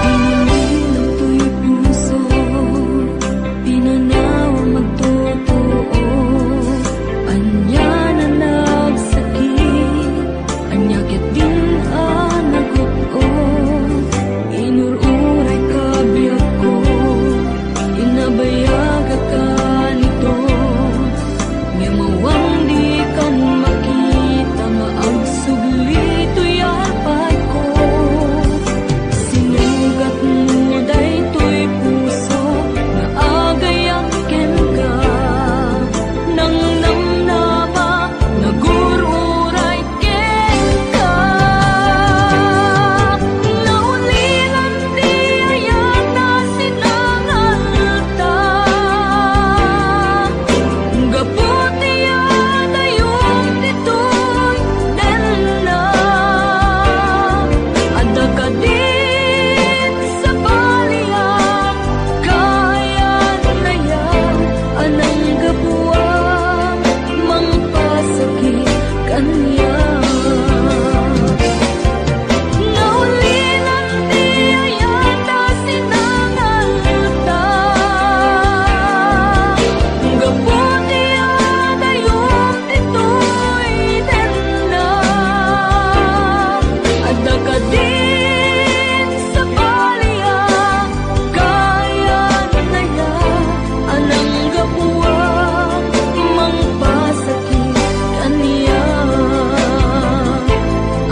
Pinililaw to'y puso, pinanaw magtotoo. Anya na nagsakit, anya ket din anaguto. Inururay kabiyag ko, inabayag ka nito. Nga mawang di kan makita, maagsugli to'y arpad ko. Sinugat mo daytoy puso nga agayang ken ka nang namnama nagururay ken ka naulilan di ayata sinangalta gaputi adayom ditoy nanda adda ka din sa baliya kayan layan anang gapuwang mangpasakit kaniya naulilan di ayata sinangalta gaputi adayom ditoy nanda adda ka din sa baliya kayan layan anang gapuwang mangpasakit kaniya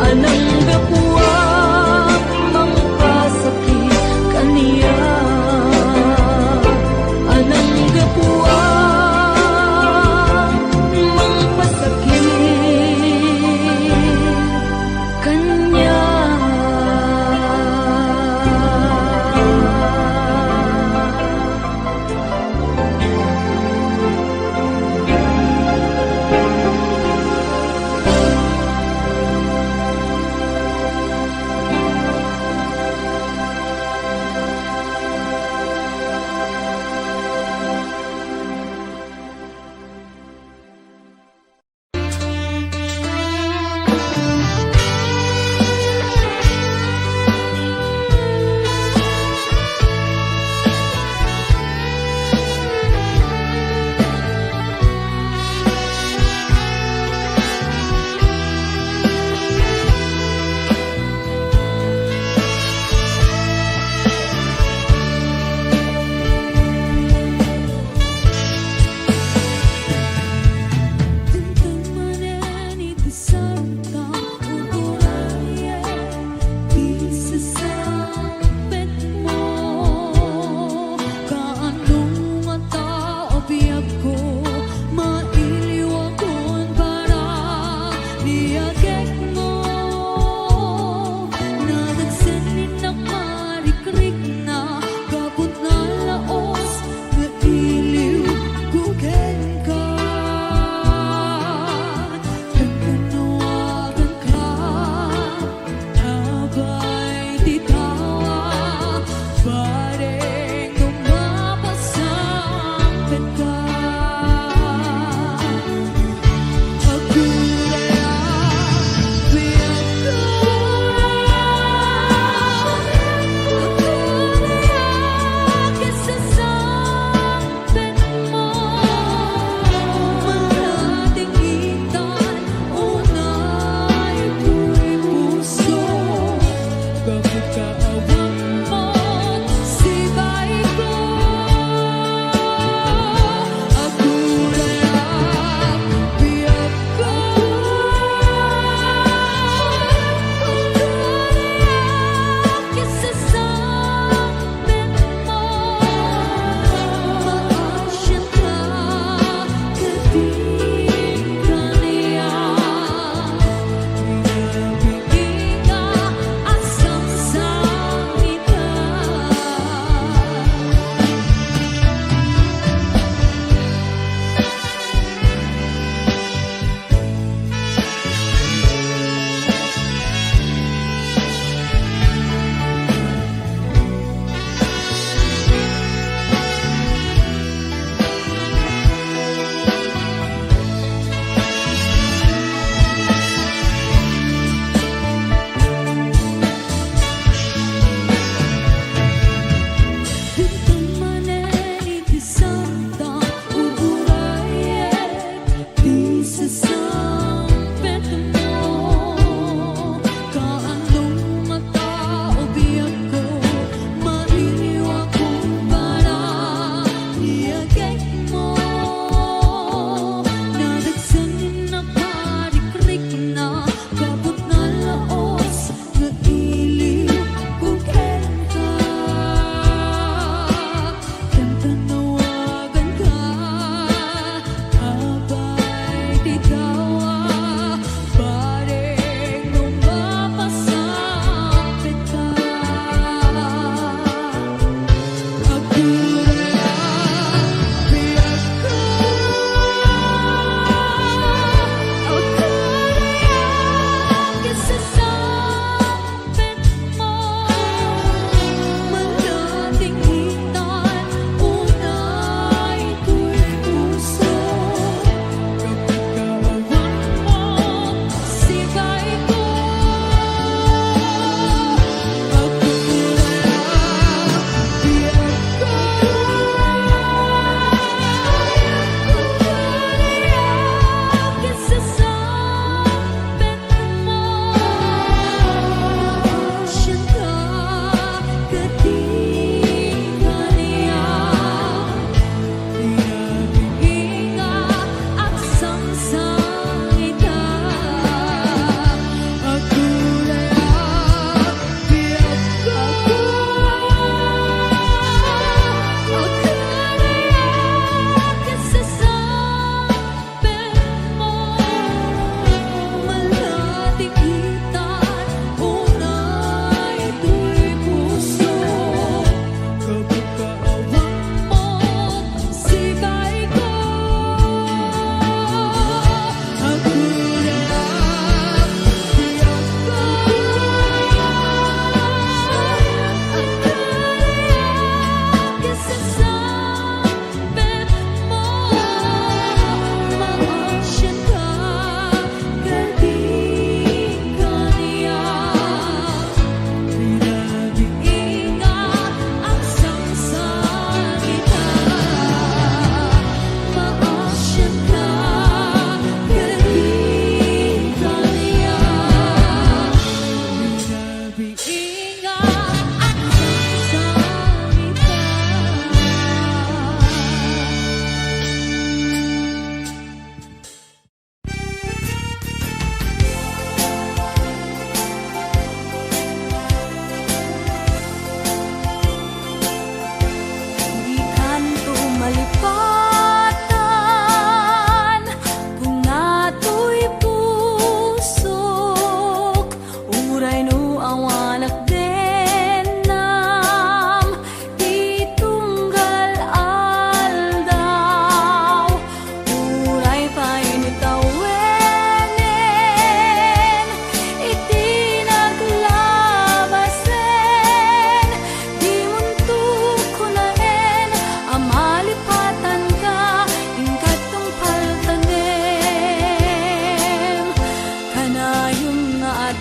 anang gapuwang mangpasakit kaniya anang gapuwang mangpasakit kaniya.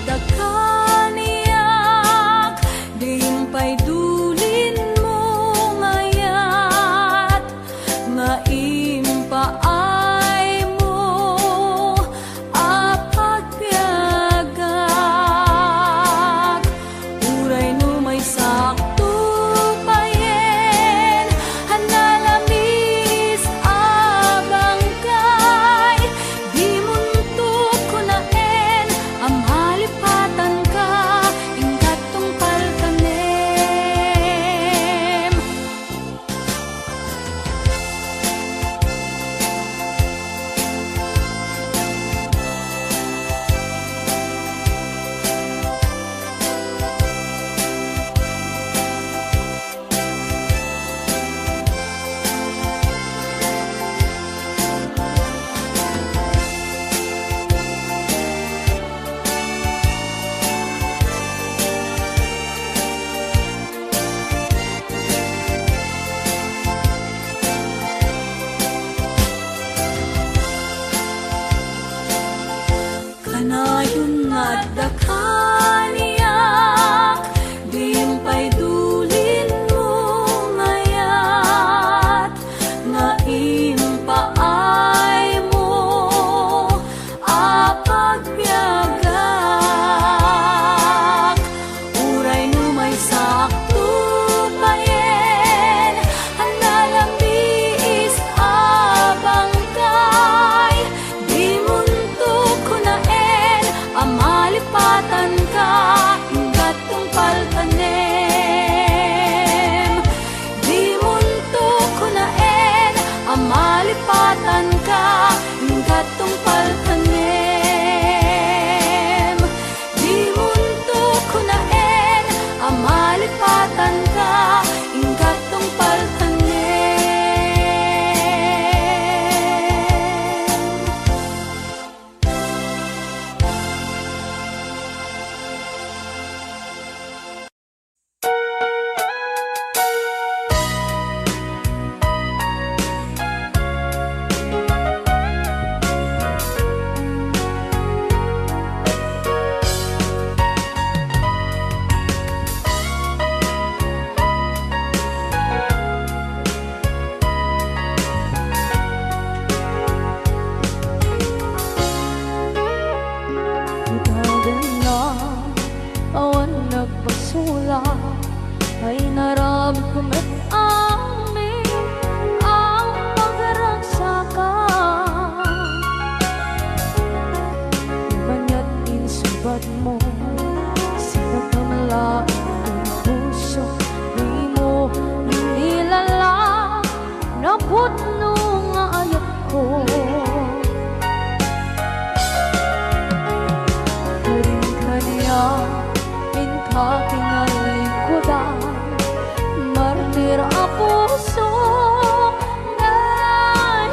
dakaniyak, diimpay dulin mo ngayat, nga impaay mo apagpiagak. Uray no may sakto payen, hanalamis abang kay, di muntok ko naen, amalipatan ka, ingkat tungpal kanem. Kanayon nga dakaniyak, diimpay dulin mo ngayat, nga impaay mo apagpiagak. Uray no may sakto payen, hanalamis abang kay, di muntok ko naen, amalipatan ka, ingkat tungpal kanem. Di muntok ko naen, amalipatan ka, ingkat tungpal kanem. Di muntok ko naen, amalipatan ka, ingkat tungpal kanem. Awan nagpasula, ay naramit ko met amin ang pagragsakan. Ibanya't insubad mo, sa pagkamalain ng puso, di mo inilala, naputno nga ayat ko. Kinalikudan, martir ang puso na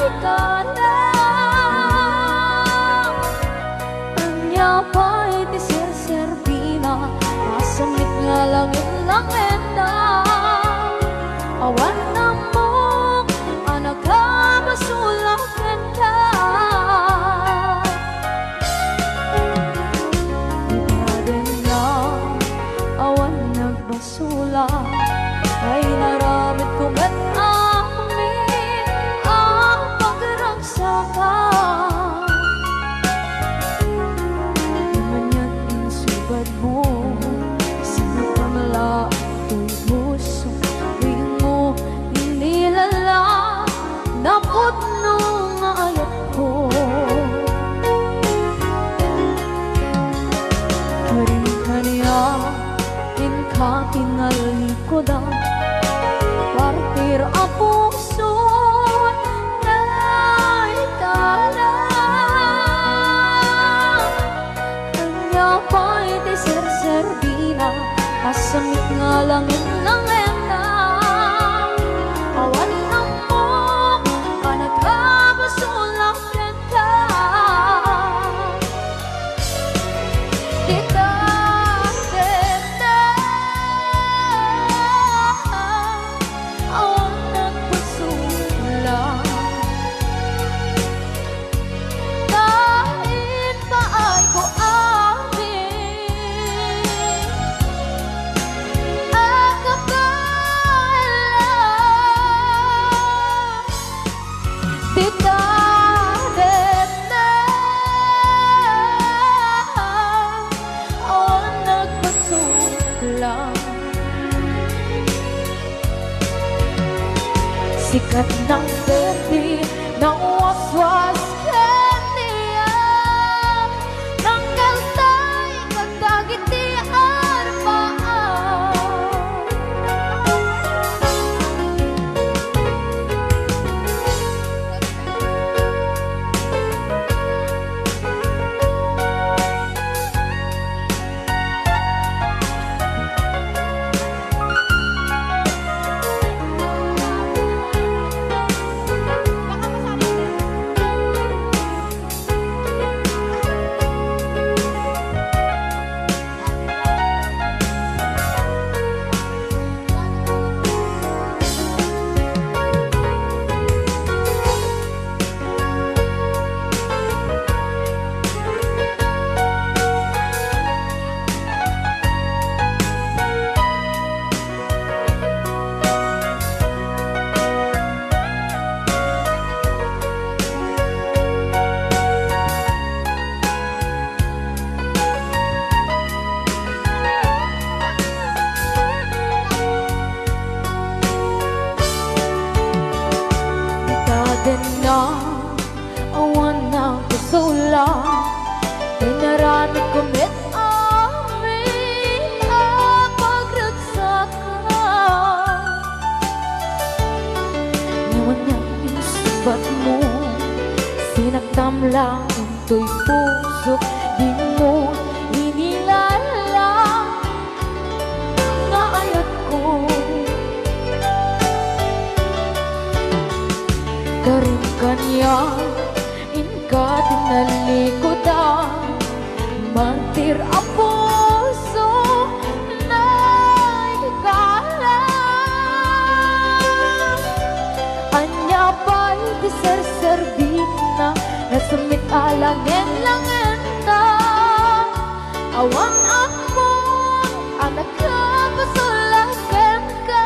ikalang. Anya pa'y tisir-serbina, masamit nga langit-langit na. Awan na mo, anak ka, basulakan ka. Sula ay naramit ko ba't amin ang pagragsakan. Imanya't insubad mo, sa pamalaking puso, di mo inilala, naputno nga ayat ko. Karing-kaniya kinalikudan, partir ang puso na ikalang. Kanya pa'y tisir-serbina, asamit nga langit-langit na. Awan na mo, anak ka, basulakan ka. Kahit pa ay ko amin Sikat ng berde ng waswas kaniya ng kaltay kadagiti arpaan. Na awan ng kusula Dinarami kumit amin ang pagragsakan. Ngayon niyang inisubat mo Sinagtam lang into'y puso Di mo inilala na ayat ko Karin kanya inka tinalikodan Mantir ang puso na ikalang Anya ba'y di serservin na Nasumit alangin langin na Awan akong anak ka pasulagan ka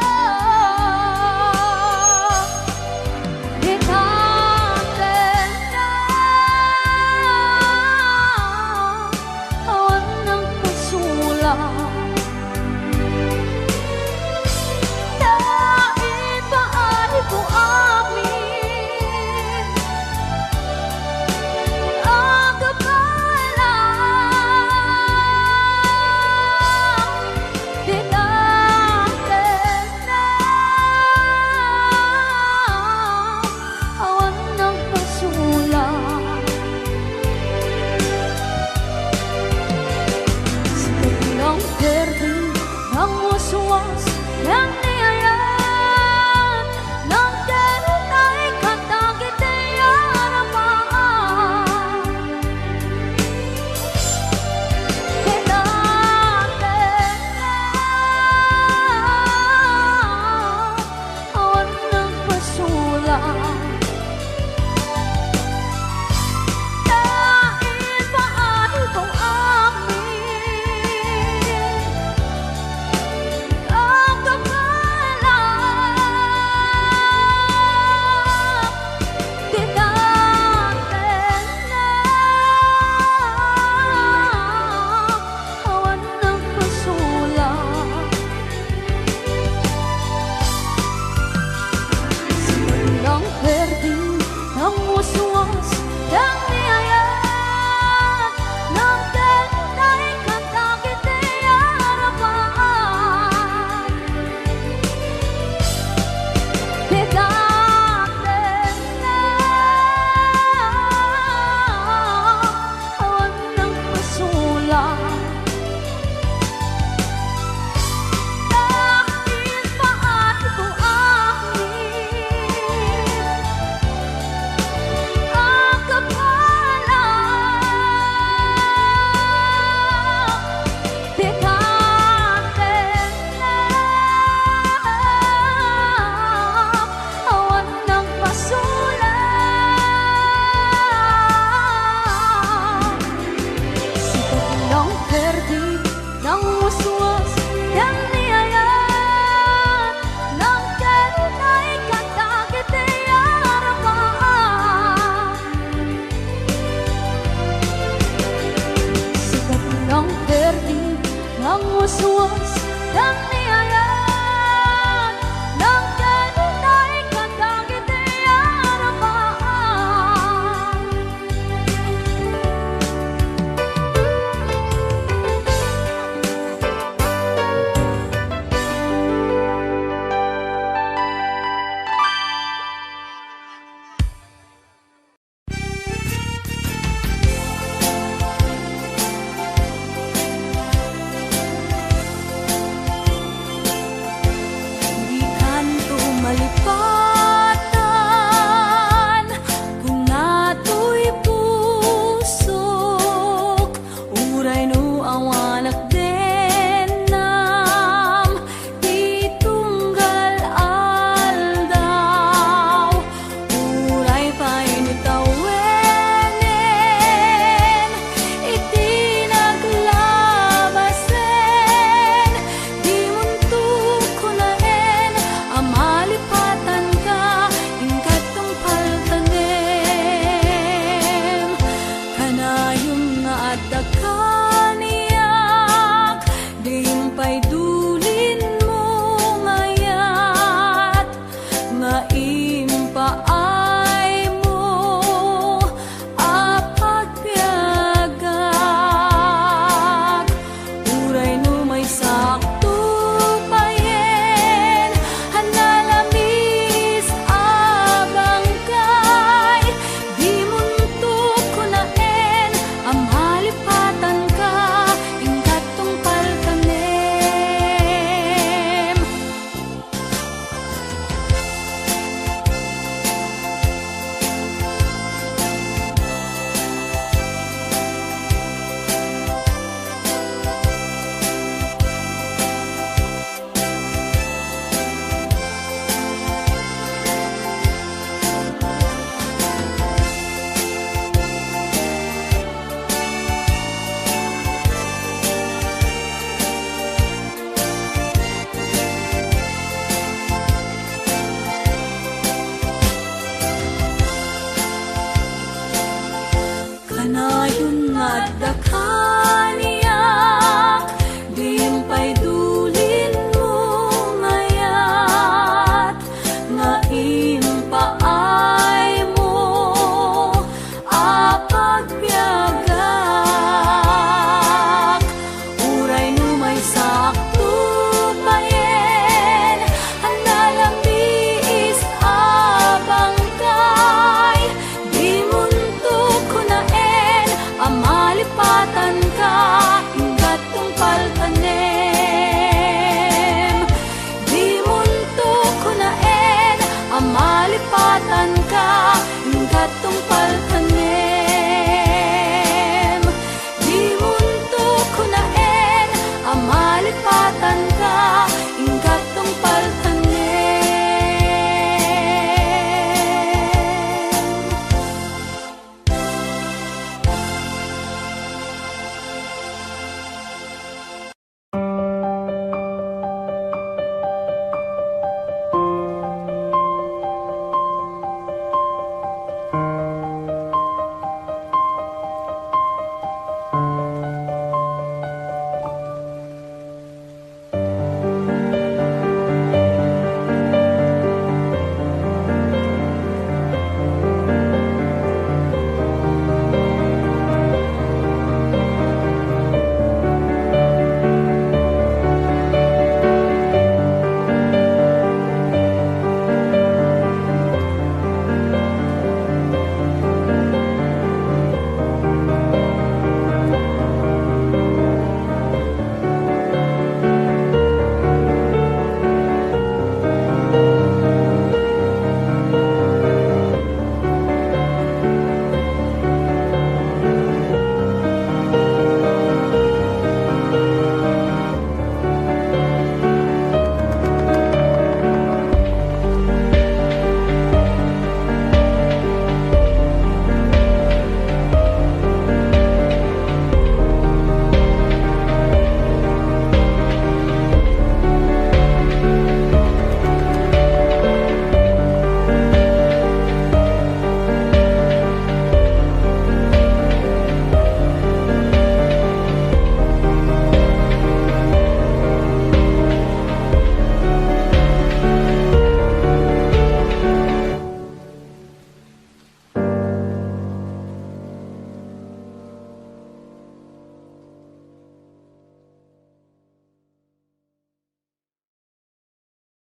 ang waswas ng